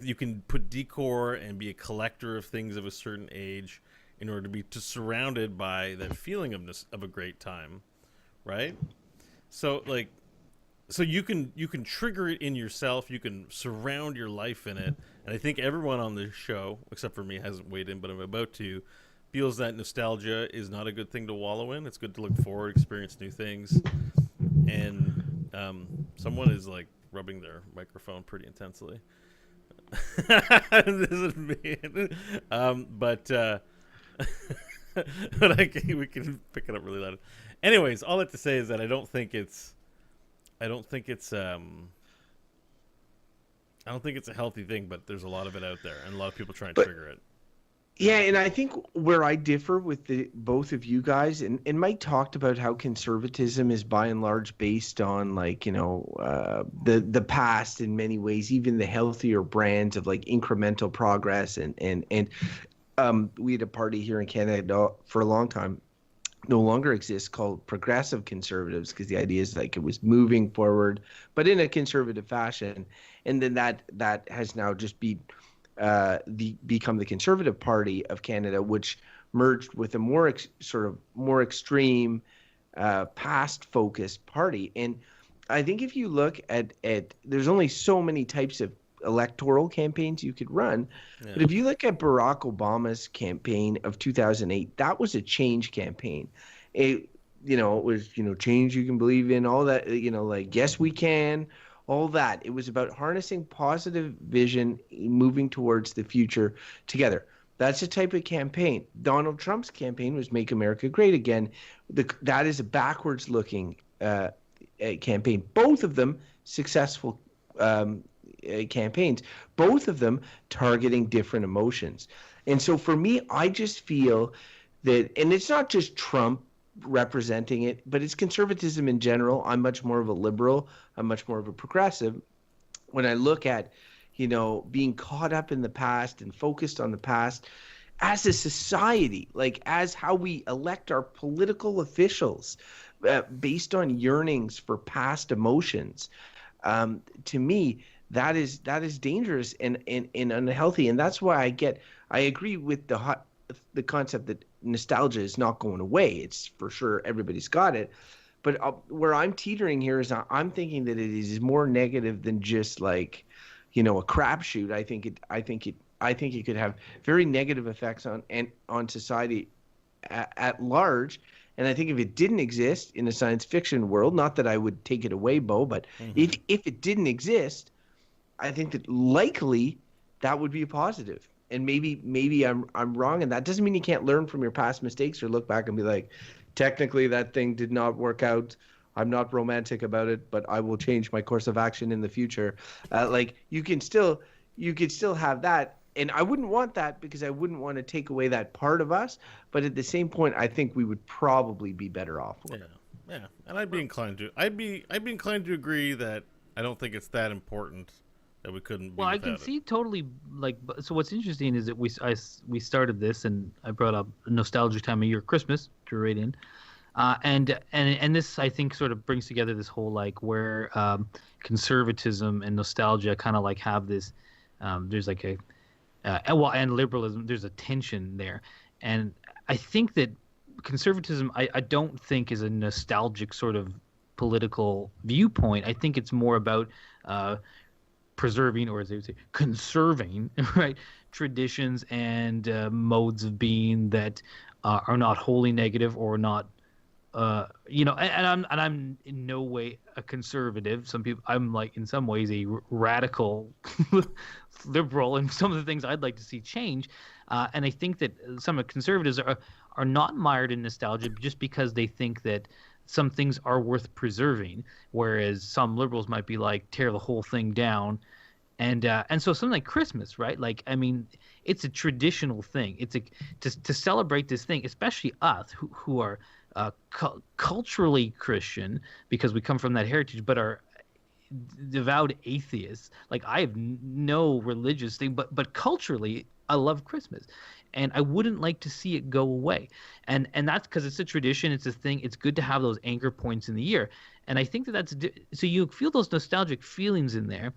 you can put decor and be a collector of things of a certain age in order to be surrounded by that feeling of a great time, right? So like so you can trigger it in yourself. You can surround your life in it, and I think everyone on this show, except for me, hasn't weighed in, but I'm about to, feels that nostalgia is not a good thing to wallow in. It's good to look forward, experience new things, and someone is like rubbing their microphone pretty intensely. This is me, but but we can pick it up really loud. Anyways, all that to say is that I don't think it's I don't think it's a healthy thing, but there's a lot of it out there, and a lot of people try and trigger it. Yeah, and I think where I differ with both of you guys, and Mike talked about how conservatism is by and large based on like, the past in many ways, even the healthier brands of like incremental progress, and we had a party here in Canada for a long time, no longer exists, called progressive conservatives, because the idea is like it was moving forward, but in a conservative fashion, and then that has now just become the Conservative Party of Canada, which merged with a more extreme, past-focused party. And I think if you look at there's only so many types of electoral campaigns you could run, but if you look at Barack Obama's campaign of 2008, that was a change campaign. It was change you can believe in, all that, like yes we can. All that. It was about harnessing positive vision, moving towards the future together. That's the type of campaign. Donald Trump's campaign was Make America Great Again. That is a backwards-looking campaign. Both of them successful campaigns. Both of them targeting different emotions. And so for me, I just feel that, and it's not just Trump representing it, but it's conservatism in general. I'm much more of a liberal. I'm much more of a progressive. When I look at, being caught up in the past and focused on the past as a society, like as how we elect our political officials, based on yearnings for past emotions, to me, that is dangerous and unhealthy. And that's why I agree with the concept that nostalgia is not going away. It's for sure everybody's got it, but where I'm teetering here is I'm thinking that it is more negative than just like, a crapshoot. I think it could have very negative effects on society at large. And I think if it didn't exist in a science fiction world, not that I would take it away, Bo, but if it didn't exist, I think that likely that would be a positive. And maybe I'm wrong, and that doesn't mean you can't learn from your past mistakes or look back and be like, technically that thing did not work out. I'm not romantic about it, but I will change my course of action in the future. Like you could still have that, and I wouldn't want that because I wouldn't want to take away that part of us. But at the same point, I think we would probably be better off with it. Yeah, and I'd be inclined to agree that I don't think it's that important that we couldn't be I can see totally, like, so what's interesting is that we started this, and I brought up a nostalgic time of year, Christmas, to right in, and this I think sort of brings together this whole like where conservatism and nostalgia kind of like have this, there's like and liberalism, there's a tension there, and I think that conservatism I don't think is a nostalgic sort of political viewpoint. I think it's more about preserving, or as they would say, conserving, right, traditions and modes of being that are not wholly negative or not, and I'm in no way a conservative. I'm like in some ways a radical liberal, and some of the things I'd like to see change. And I think that some of conservatives are not mired in nostalgia just because they think that some things are worth preserving, whereas some liberals might be like tear the whole thing down, and so something like Christmas, right? Like, I mean, it's a traditional thing. It's to celebrate this thing, especially us who are culturally Christian because we come from that heritage, but are devout atheists. Like I have no religious thing, but culturally I love Christmas, and I wouldn't like to see it go away. And that's because it's a tradition, it's a thing. It's good to have those anchor points in the year, and I think that so you feel those nostalgic feelings in there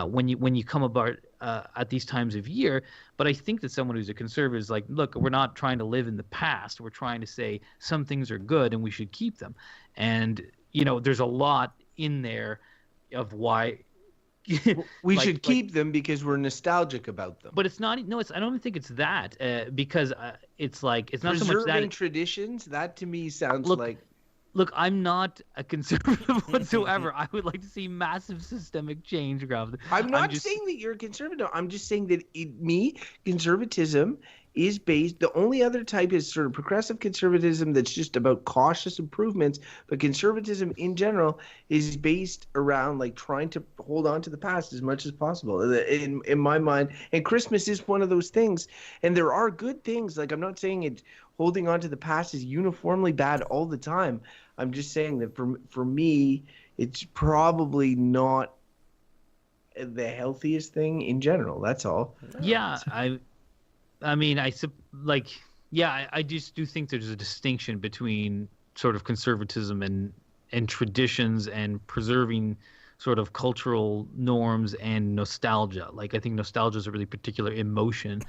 when you come about at these times of year. But I think that someone who's a conservative is like, look, we're not trying to live in the past. We're trying to say some things are good and we should keep them. And there's a lot in there of why We should keep them because we're nostalgic about them. but it's not. No, I don't even think it's that because it's like it's not so much that. Preserving traditions, that to me sounds like. Look, I'm not a conservative whatsoever. I would like to see massive systemic change, Grav. I'm not saying that you're a conservative. I'm just saying that conservatism is based. The only other type is sort of progressive conservatism that's just about cautious improvements. But conservatism in general is based around like trying to hold on to the past as much as possible. In my mind, and Christmas is one of those things. And there are good things. Like I'm not saying holding on to the past is uniformly bad all the time. I'm just saying that for me, it's probably not the healthiest thing in general. That's all. Yeah, I mean, I just do think there's a distinction between sort of conservatism and traditions and preserving sort of cultural norms and nostalgia. Like I think nostalgia is a really particular emotion,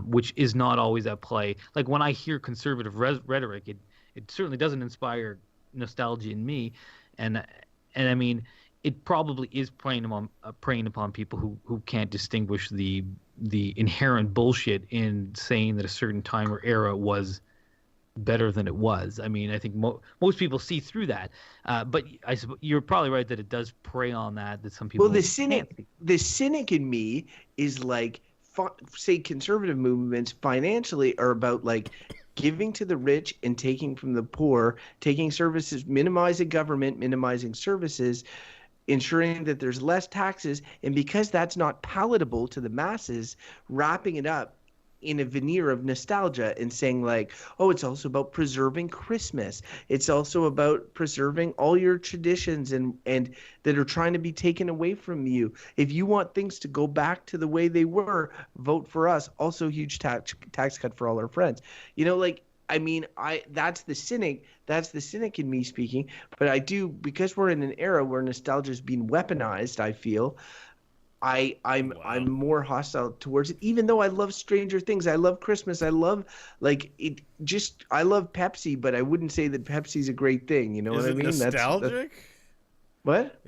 which is not always at play. Like when I hear conservative rhetoric, it certainly doesn't inspire nostalgia in me, and I mean, it probably is preying upon people who can't distinguish the inherent bullshit in saying that a certain time or era was better than it was. I mean, I think most people see through that, but you're probably right that it does prey on that some people. Well, the cynic in me is like, say, conservative movements financially are about like giving to the rich and taking from the poor, taking services, minimizing government, minimizing services, ensuring that there's less taxes, and because that's not palatable to the masses, wrapping it up in a veneer of nostalgia and saying like, oh, it's also about preserving Christmas. It's also about preserving all your traditions and that are trying to be taken away from you. If you want things to go back to the way they were, vote for us. Also huge tax cut for all our friends. I mean, that's the cynic in me speaking, but I do, because we're in an era where nostalgia is being weaponized, I feel I'm more hostile towards it, even though I love Stranger Things. I love Christmas. I love I love Pepsi, but I wouldn't say that Pepsi's a great thing. You know what I mean? Nostalgic? What?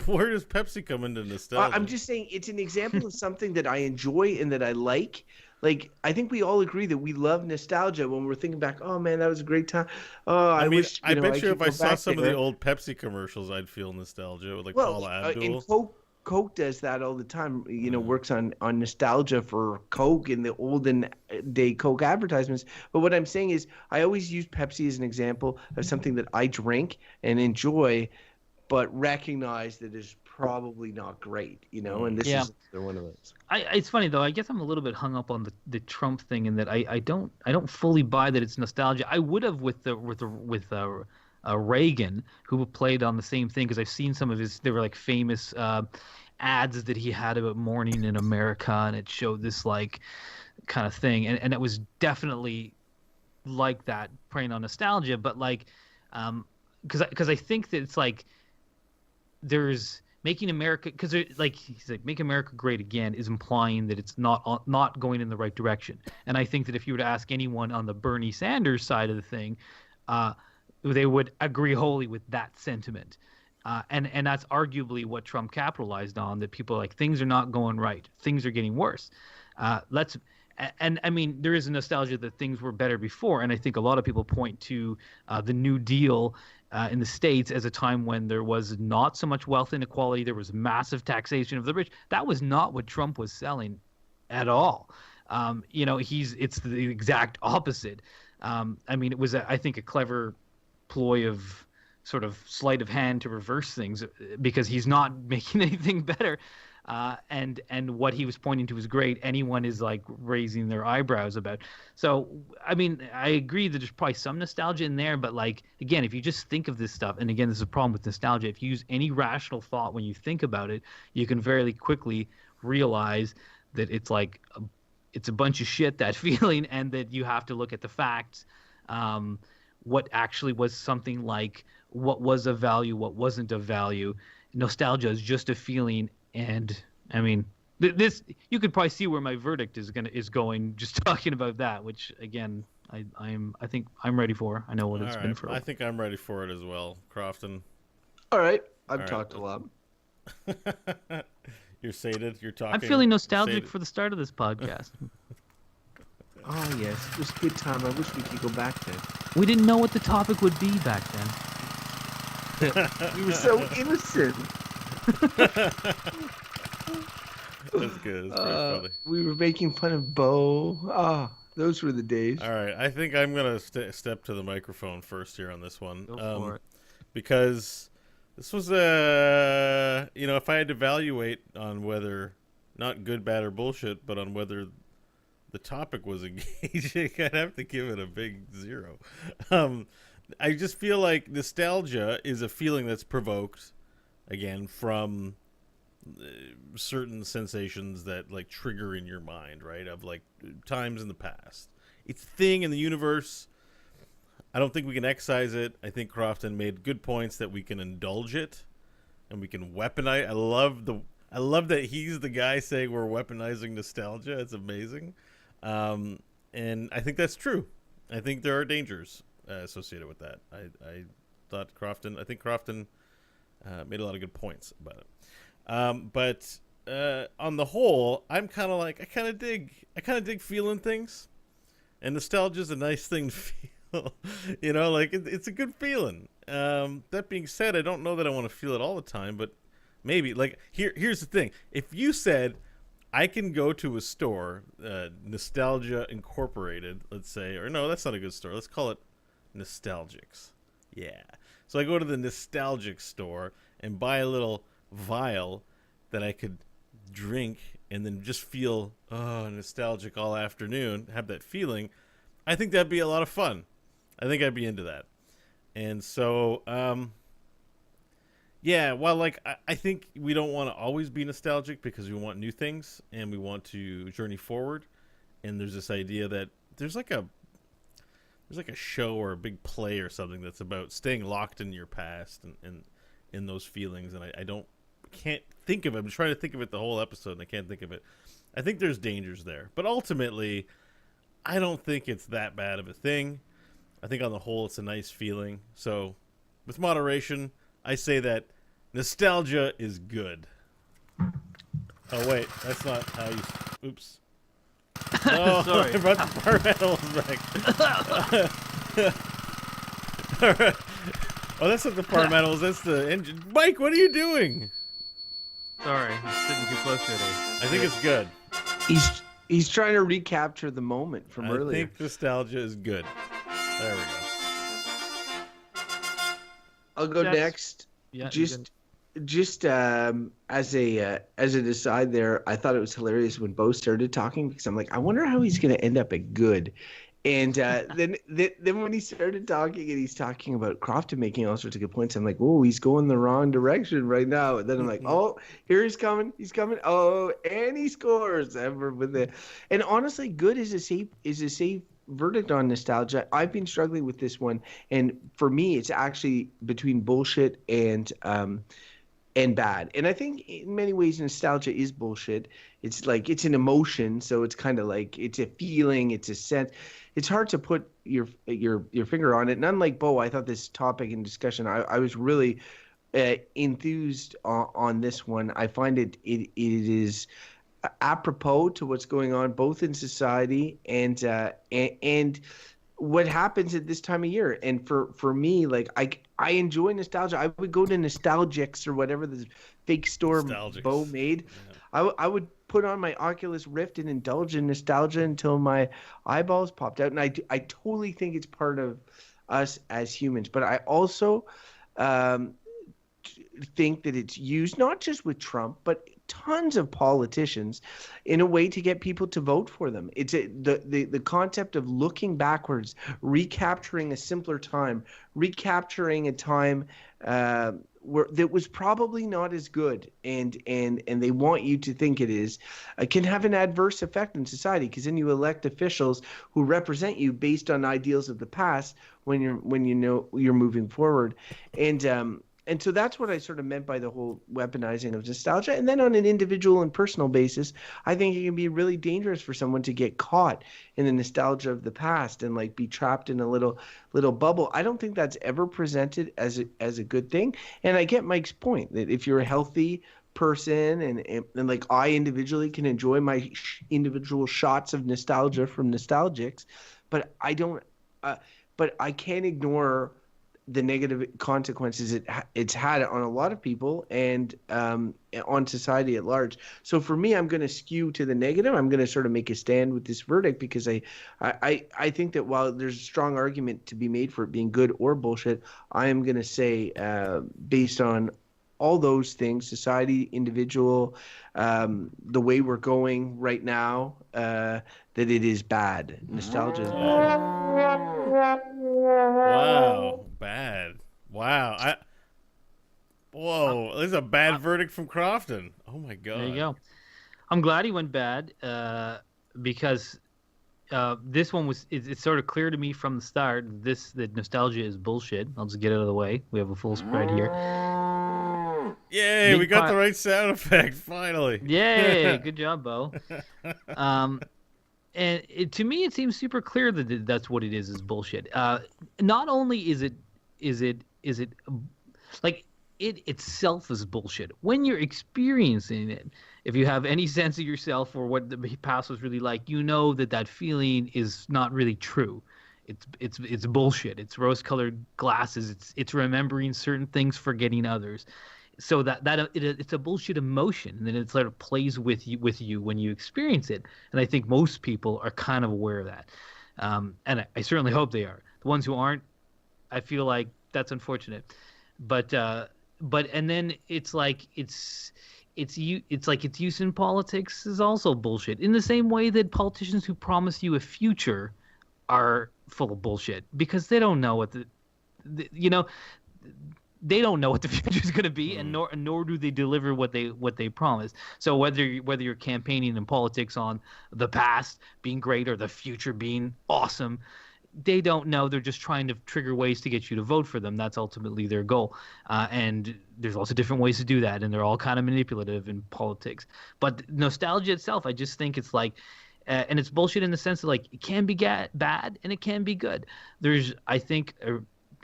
Where does Pepsi come into nostalgia? I'm just saying it's an example of something that I enjoy and that I like. Like, I think we all agree that we love nostalgia when we're thinking back, oh man, that was a great time. Oh, I wish, I bet you if I saw some of the old Pepsi commercials, I'd feel nostalgia with Paula Abdul. And Coke does that all the time, works on nostalgia for Coke in the olden day Coke advertisements. But what I'm saying is I always use Pepsi as an example of something that I drink and enjoy, but recognize that is probably not great, and this is one of those. It's funny though. I guess I'm a little bit hung up on the Trump thing, in that I don't fully buy that it's nostalgia. I would have with Reagan, who played on the same thing, because I've seen some of his. They were like famous ads that he had about morning in America, and it showed this like kind of thing, and it was definitely like that, preying on nostalgia. But like, because I think that it's like there's making America, because like he's like, make America great again is implying that it's not going in the right direction. And I think that if you were to ask anyone on the Bernie Sanders side of the thing, they would agree wholly with that sentiment. And that's arguably what Trump capitalized on, that people are like, things are not going right. Things are getting worse. And I mean, there is a nostalgia that things were better before. And I think a lot of people point to the New Deal in the States as a time when there was not so much wealth inequality. There was massive taxation of the rich. That was not what Trump was selling at all. It's the exact opposite. I mean, it was, I think, a clever ploy of sort of sleight of hand to reverse things, because he's not making anything better. And what he was pointing to is great. Anyone is like raising their eyebrows about. So, I mean, I agree that there's probably some nostalgia in there, but like, again, if you just think of this stuff, and again, this is a problem with nostalgia, if you use any rational thought when you think about it, you can very quickly realize that it's like it's a bunch of shit, that feeling, and that you have to look at the facts. What actually was something like, what was of value, what wasn't of value. Nostalgia is just a feeling, and I mean, this, you could probably see where my verdict is going just talking about that, which again, I think I'm ready for. I know what it's been for. I think I'm ready for it as well, Crofton. All right, I've All right. talked a lot. You're sated. You're talking. I'm feeling nostalgic for the start of this podcast. Oh yes, it was a good time. I wish we could go back then. We didn't know what the topic would be back then. We were so innocent. That's good. That's pretty funny. We were making fun of Bo. Ah, those were the days. All right, I think I'm gonna step to the microphone first here on this one. Go for it. Because this was if I had to evaluate on whether, not good, bad, or bullshit, but on whether the topic was engaging, I'd have to give it a big 0. I just feel like nostalgia is a feeling that's provoked, again, from certain sensations that like trigger in your mind, right? Of like times in the past. It's a thing in the universe. I don't think we can excise it. I think Crofton made good points that we can indulge it and we can weaponize. I love that he's the guy saying we're weaponizing nostalgia. It's amazing. And I think that's true. I think there are dangers associated with that. I think Crofton made a lot of good points about it. But on the whole, I'm kind of like, I kind of dig feeling things, and nostalgia is a nice thing to feel. Like it's a good feeling. That being said, I don't know that I want to feel it all the time, but maybe. Like here's the thing: if you said I can go to a store, Nostalgia Incorporated, let's say, or no, that's not a good store. Let's call it Nostalgics. Yeah. So I go to the Nostalgic store and buy a little vial that I could drink and then just feel nostalgic all afternoon, have that feeling. I think that'd be a lot of fun. I think I'd be into that. And so, while like I think we don't want to always be nostalgic because we want new things and we want to journey forward. And there's this idea that there's like a show or a big play or something that's about staying locked in your past and in those feelings. And I can't think of it. I'm trying to think of it the whole episode and I can't think of it. I think there's dangers there, but ultimately I don't think it's that bad of a thing. I think on the whole it's a nice feeling. So with moderation, I say that nostalgia is good. Oh wait, that's not how you. Oops. Oh, Sorry. I brought the farm animals back. All right. Oh, that's not the farm animals. That's the engine. Mike, what are you doing? Sorry, I'm sitting too close to it. I think it's good. He's trying to recapture the moment from earlier. I think nostalgia is good. There we go. I'll go next. Yeah, Just as a aside there, I thought it was hilarious when Bo started talking because I'm like, I wonder how he's going to end up at good. And then when he started talking and he's talking about Crofton making all sorts of good points, I'm like, oh, he's going the wrong direction right now. And then I'm like, oh, here he's coming. Oh, and he scores. And honestly, good is a safe verdict on nostalgia. I've been struggling with this one, and for me, it's actually between bullshit and bad. And I think in many ways, nostalgia is bullshit. It's like it's an emotion, so it's kind of like it's a feeling, it's a sense. It's hard to put your finger on it. And unlike Bo, I thought this topic and discussion, I was really enthused on this one. I find it is apropos to what's going on both in society and what happens at this time of year. And for me, like I enjoy nostalgia. I would go to Nostalgics or whatever the fake store Bo made. Yeah. I would put on my Oculus Rift and indulge in nostalgia until my eyeballs popped out. And I totally think it's part of us as humans. But I also think that it's used not just with Trump, but tons of politicians in a way to get people to vote for them. The concept of looking backwards, recapturing a simpler time, recapturing a time where that was probably not as good, and they want you to think it is, can have an adverse effect in society, because then you elect officials who represent you based on ideals of the past when you know you're moving forward. And so that's what I sort of meant by the whole weaponizing of nostalgia. And then on an individual and personal basis, I think it can be really dangerous for someone to get caught in the nostalgia of the past and like be trapped in a little bubble. I don't think that's ever presented as a good thing. And I get Mike's point that if you're a healthy person and like I individually can enjoy my individual shots of nostalgia from nostalgics, but I don't but I can't ignore the negative consequences it's had on a lot of people and on society at large. So for me, I'm going to skew to the negative. I'm going to sort of make a stand with this verdict, because I think that while there's a strong argument to be made for it being good or bullshit, I am going to say based on all those things, society, individual, the way we're going right now, that it is bad. Nostalgia is bad. Wow, bad. Wow, whoa, this is a bad verdict from Crofton. Oh my god. There you go. I'm glad he went bad because this one was. It's sort of clear to me from the start. That nostalgia is bullshit. I'll just get it out of the way. We have a full spread here. Yay, we got the right sound effect finally. Yay, good job, Bo. And to me, it seems super clear that that's what it is bullshit. Not only is it like it itself is bullshit. When you're experiencing it, if you have any sense of yourself or what the past was really like, you know that feeling is not really true. It's bullshit. It's rose-colored glasses. It's remembering certain things, forgetting others. So it's a bullshit emotion, and then it sort of plays with you when you experience it. And I think most people are kind of aware of that, and I certainly hope they are. The ones who aren't, I feel like that's unfortunate. But and then it's like its use in politics is also bullshit. In the same way that politicians who promise you a future are full of bullshit, because they don't know what they don't know what the future is going to be, and nor do they deliver what they promise. So whether you're campaigning in politics on the past being great or the future being awesome, they don't know. They're just trying to trigger ways to get you to vote for them. That's ultimately their goal. And there's lots of different ways to do that, and they're all kind of manipulative in politics. But nostalgia itself, I just think it's like, and it's bullshit in the sense that like it can be bad and it can be good. There's, I think,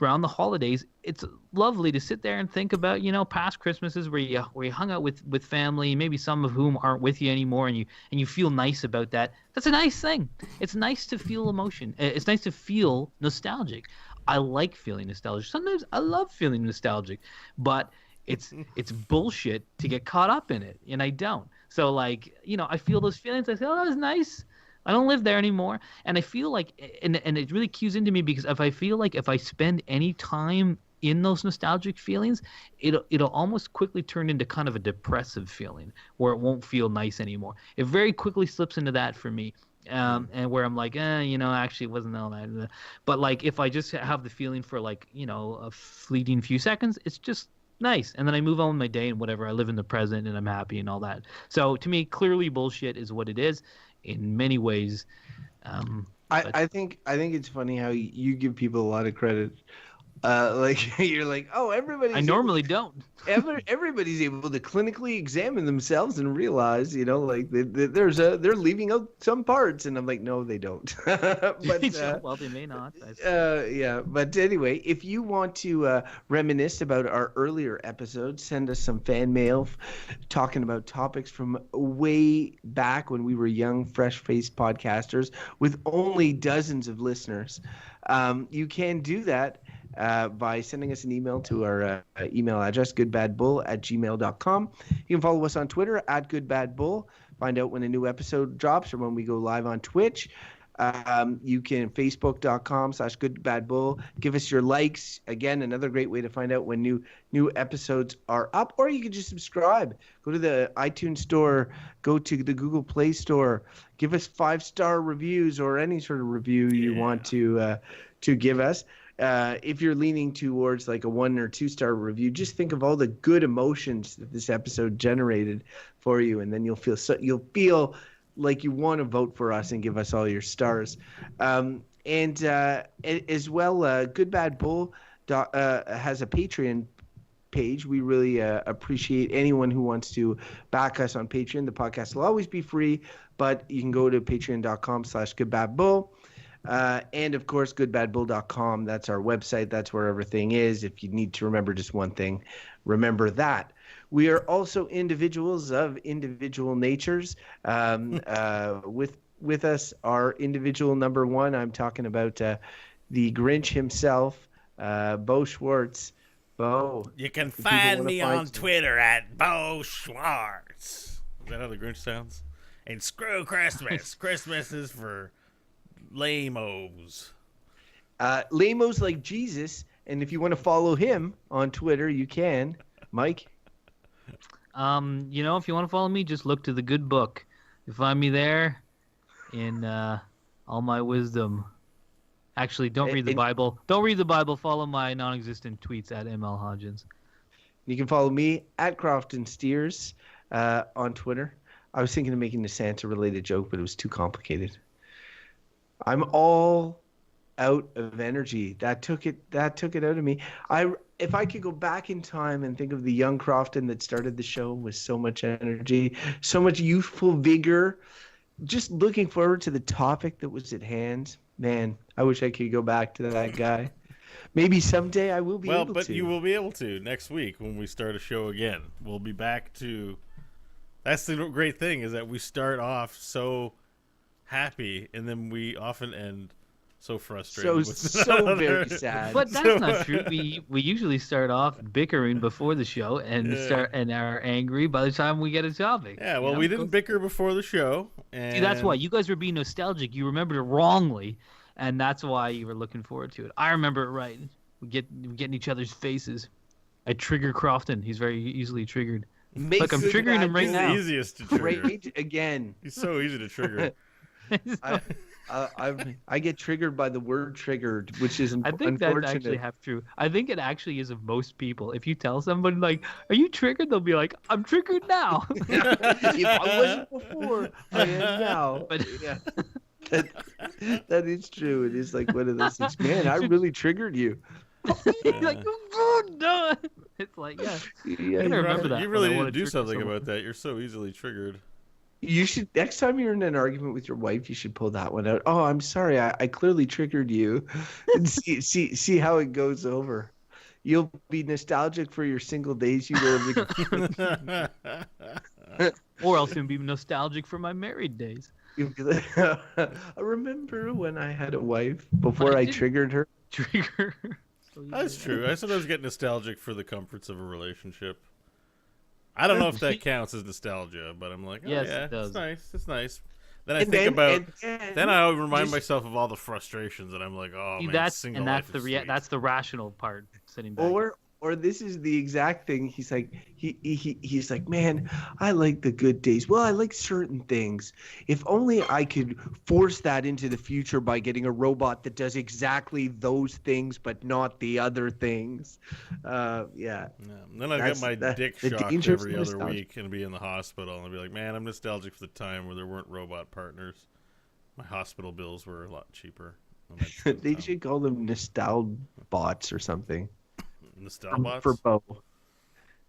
around the holidays, it's lovely to sit there and think about, past Christmases where you hung out with family, maybe some of whom aren't with you anymore, and you feel nice about that. That's a nice thing. It's nice to feel emotion. It's nice to feel nostalgic. I like feeling nostalgic. Sometimes I love feeling nostalgic, but it's bullshit to get caught up in it, and I don't. So like, I feel those feelings. I say, oh, that was nice. I don't live there anymore. And I feel like, and it really cues into me, because if I feel like if I spend any time in those nostalgic feelings, it'll almost quickly turn into kind of a depressive feeling where it won't feel nice anymore. It very quickly slips into that for me. And where I'm like, actually it wasn't all that. But like, if I just have the feeling for like, a fleeting few seconds, it's just nice. And then I move on with my day and whatever. I live in the present and I'm happy and all that. So to me, clearly bullshit is what it is. In many ways, I think it's funny how you give people a lot of credit. Like you're like, oh, everybody. I normally don't. Everybody's able to clinically examine themselves and realize, like they're leaving out some parts, and I'm like, no, they don't. But well, they may not. Yeah, but anyway, if you want to reminisce about our earlier episodes, send us some fan mail talking about topics from way back when we were young, fresh-faced podcasters with only dozens of listeners. You can do that by sending us an email to our email address, goodbadbull@gmail.com. You can follow us on Twitter @goodbadbull. Find out when a new episode drops or when we go live on Twitch. You can facebook.com/goodbadbull. Give us your likes. Again, another great way to find out when new episodes are up. Or you can just subscribe. Go to the iTunes store. Go to the Google Play Store. Give us 5-star reviews or any sort of review you want to give us. If you're leaning towards like a 1 or 2-star review, just think of all the good emotions that this episode generated for you, and then you'll feel like you want to vote for us and give us all your stars. And as well, Good Bad Bull has a Patreon page. We really appreciate anyone who wants to back us on Patreon. The podcast will always be free, but you can go to patreon.com/goodbadbull. And of course, goodbadbull.com. That's our website. That's where everything is. If you need to remember just one thing, remember that. We are also individuals of individual natures. With us, our individual number one, I'm talking about the Grinch himself, Bo Schwartz. Bo. You can find me on Twitter at Bo Schwartz. Is that how the Grinch sounds? And screw Christmas. Christmas is for lame-os. Lame-os like Jesus. And if you want to follow him on Twitter, you can. Mike? If you want to follow me, just look to the good book. You find me there in all my wisdom. Actually, don't read the Bible. Don't read the Bible. Follow my non-existent tweets at ML Hodgins. You can follow me at Crofton Steers on Twitter. I was thinking of making a Santa-related joke, but it was too complicated. I'm all out of energy. That took it out of me. If I could go back in time and think of the young Crofton that started the show with so much energy, so much youthful vigor, just looking forward to the topic that was at hand. Man, I wish I could go back to that guy. Maybe someday I will be able to. Well, but you will be able to next week when we start a show again. We'll be back to... That's the great thing, is that we start off so happy, and then we often end so frustrated. So very sad. But that's not true. We usually start off bickering before the show and are angry by the time we get a topic. Yeah, well, we didn't bicker before the show. And... See, that's why. You guys were being nostalgic. You remembered it wrongly, and that's why you were looking forward to it. I remember it right. We get in each other's faces. I trigger Crofton. He's very easily triggered. Look, I'm triggering him right now. He's the easiest to trigger. Great again. He's so easy to trigger. I get triggered by the word triggered, which is I think that's actually half true. I think it actually is of most people. If you tell somebody, like, are you triggered? They'll be like, I'm triggered now. If I wasn't before, I am now. But yeah, that is true. It is like one of those things. Man, I really triggered you. Like, oh, no. It's like, yeah. I remember that. You really need to do something about that. You're so easily triggered. You should, next time you're in an argument with your wife, you should pull that one out. Oh, I'm sorry, I clearly triggered you. And see how it goes over. You'll be nostalgic for your single days you lived. Or else you'll be nostalgic for my married days. You'll be like, I remember when I had a wife before I triggered her. Trigger. That's true. I sometimes get nostalgic for the comforts of a relationship. I don't know if that counts as nostalgia, but I'm like, oh, yes, yeah, it does. It's nice. It's nice. Then I think about. Then I remind myself of all the frustrations, and I'm like, oh man, single life is sweet. That's the rational part, sitting back. Or this is the exact thing. He's like, he's like, man, I like the good days. Well, I like certain things. If only I could force that into the future by getting a robot that does exactly those things, but not the other things. Yeah. And then I get my dick shocked every other week and be in the hospital and I'd be like, man, I'm nostalgic for the time where there weren't robot partners. My hospital bills were a lot cheaper. They should call them nostalgia bots or something. Nostalbots? For Bo.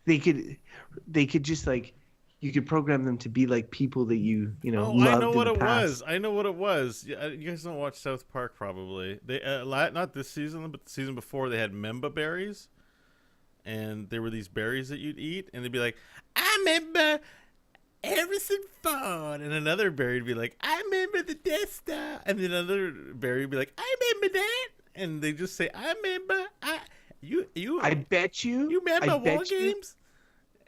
They could just like, you could program them to be like people that you know. I know what it was. I know what it was. You guys don't watch South Park probably. They not this season, but the season before they had Memba berries, and there were these berries that you'd eat, and they'd be like, I remember everything fun, and another berry would be like, I remember the Death Star, and then another berry would be like, I remember that, and they just say, I remember. I bet you. You remember War Games?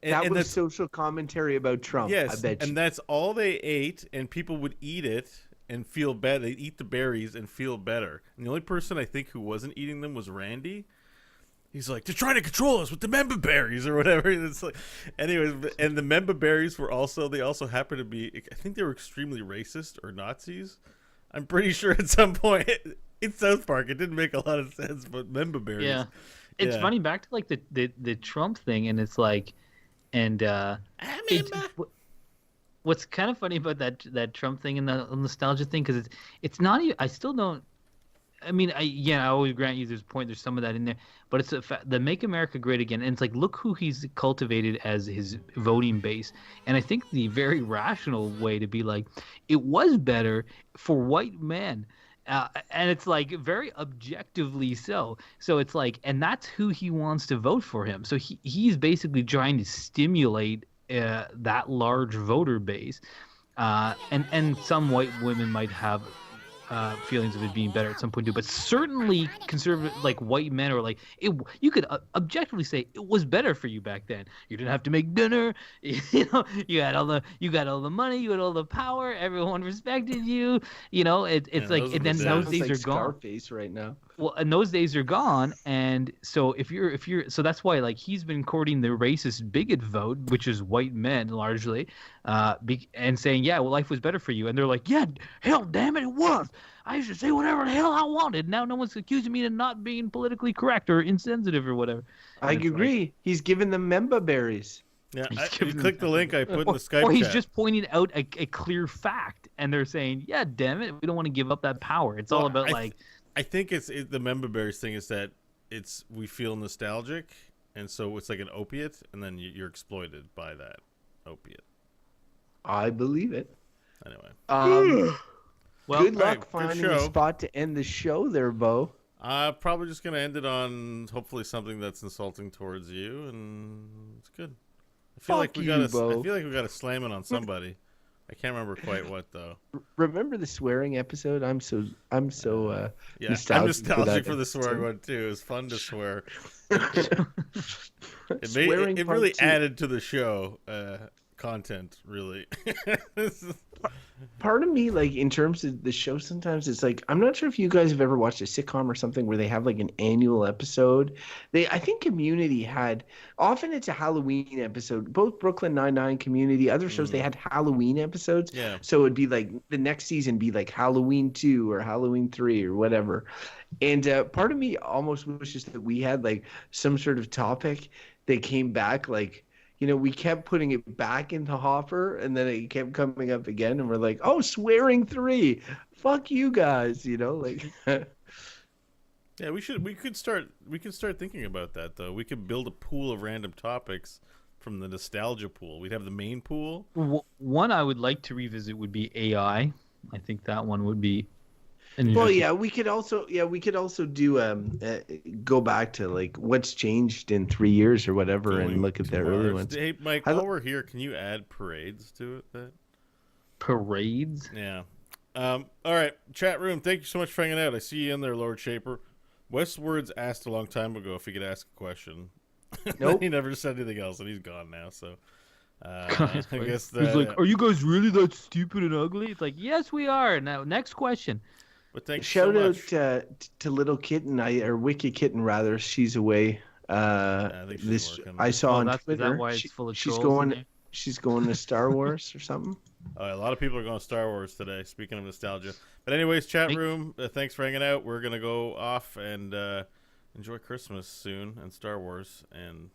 That was social commentary about Trump. Yes, I bet you. And that's all they ate, and people would eat it, and feel better. They eat the berries and feel better. And the only person I think who wasn't eating them was Randy. He's like, they're trying to control us with the member berries or whatever. And it's like, anyways, and the member berries were also, they also happen to be, I think they were extremely racist or Nazis. I'm pretty sure at some point in South Park, it didn't make a lot of sense, but member berries. Yeah. It's funny, back to like the Trump thing, and it's like, and what's kind of funny about that Trump thing and the nostalgia thing, because it's not even, I still don't, I mean, I always grant you there's some of that in there, but it's the Make America Great Again, and it's like, look who he's cultivated as his voting base. And I think the very rational way to be like, it was better for white men. And it's like very objectively so. So it's like, and that's who he wants to vote for him. So he's basically trying to stimulate that large voter base. And some white women might have feelings of it being better at some point too, but certainly conservative, like white men, are like, you could objectively say it was better for you back then. You didn't have to make dinner, you know, you got all the money, you had all the power, everyone respected you, you know. It's like, and then those days are gone. Scarface right now. Well, and those days are gone, and so if you're so that's why, like, he's been courting the racist bigot vote, which is white men largely, and saying, yeah, well, life was better for you, and they're like, yeah, hell, damn it, it was. I used to say whatever the hell I wanted. Now no one's accusing me of not being politically correct or insensitive or whatever. I agree. Like, he's giving them member berries. Yeah, you click the link I put in the Skype or he's chat. just pointing out a clear fact, and they're saying, yeah, damn it, we don't want to give up that power. It's all about I think the member berries thing is that we feel nostalgic, and so it's like an opiate, and then you're exploited by that opiate. I believe it. Anyway. Well, good luck finding a spot to end the show there, Bo. Probably just going to end it on hopefully something that's insulting towards you, and it's good. I feel like we got to slam it on somebody. I can't remember quite what though. Remember the swearing episode? I'm so yeah, nostalgic I'm nostalgic for the swearing one too. It was fun to swear. It really added to the show content, really. Part of me, like, in terms of the show, sometimes it's like, I'm not sure if you guys have ever watched a sitcom or something where they have like an annual episode. I think Community had, often it's a Halloween episode. Both Brooklyn Nine-Nine, Community, other shows, they had Halloween episodes. Yeah. So it'd be like the next season be like Halloween 2 or Halloween 3 or whatever. And part of me almost wishes that we had like some sort of topic that came back, like, you know, we kept putting it back into Hopper, and then it kept coming up again, and we're like, oh, swearing 3. Fuck you guys, you know, like. Yeah, we could start thinking about that though. We could build a pool of random topics from the nostalgia pool. We'd have the main pool. One I would like to revisit would be AI. I think that one would be. Well, yeah, we could also do go back to like what's changed in 3 years or whatever, and look at the early ones. Hey, Mike, while we're here, can you add parades to it? Parades? Yeah. All right, chat room. Thank you so much for hanging out. I see you in there, Lord Shaper. Westwards asked a long time ago if he could ask a question. Nope. He never said anything else, and he's gone now. So. I guess that, he's like, "Are you guys really that stupid and ugly?" It's like, "Yes, we are." Now, next question. But thanks Shout so out much. to Little Kitten, or Wicked Kitten rather. She's away. I think she's working. I saw on Twitter. Is that why it's full of she's trolls in going. there? She's going to Star Wars or something. A lot of people are going to Star Wars today. Speaking of nostalgia, but anyways, chat room. Thanks for hanging out. We're gonna go off and enjoy Christmas soon and Star Wars. And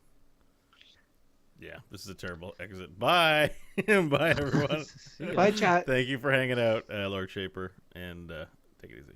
yeah, this is a terrible exit. Bye, bye everyone. Bye, chat. Thank you for hanging out, Lord Shaper, and take it easy.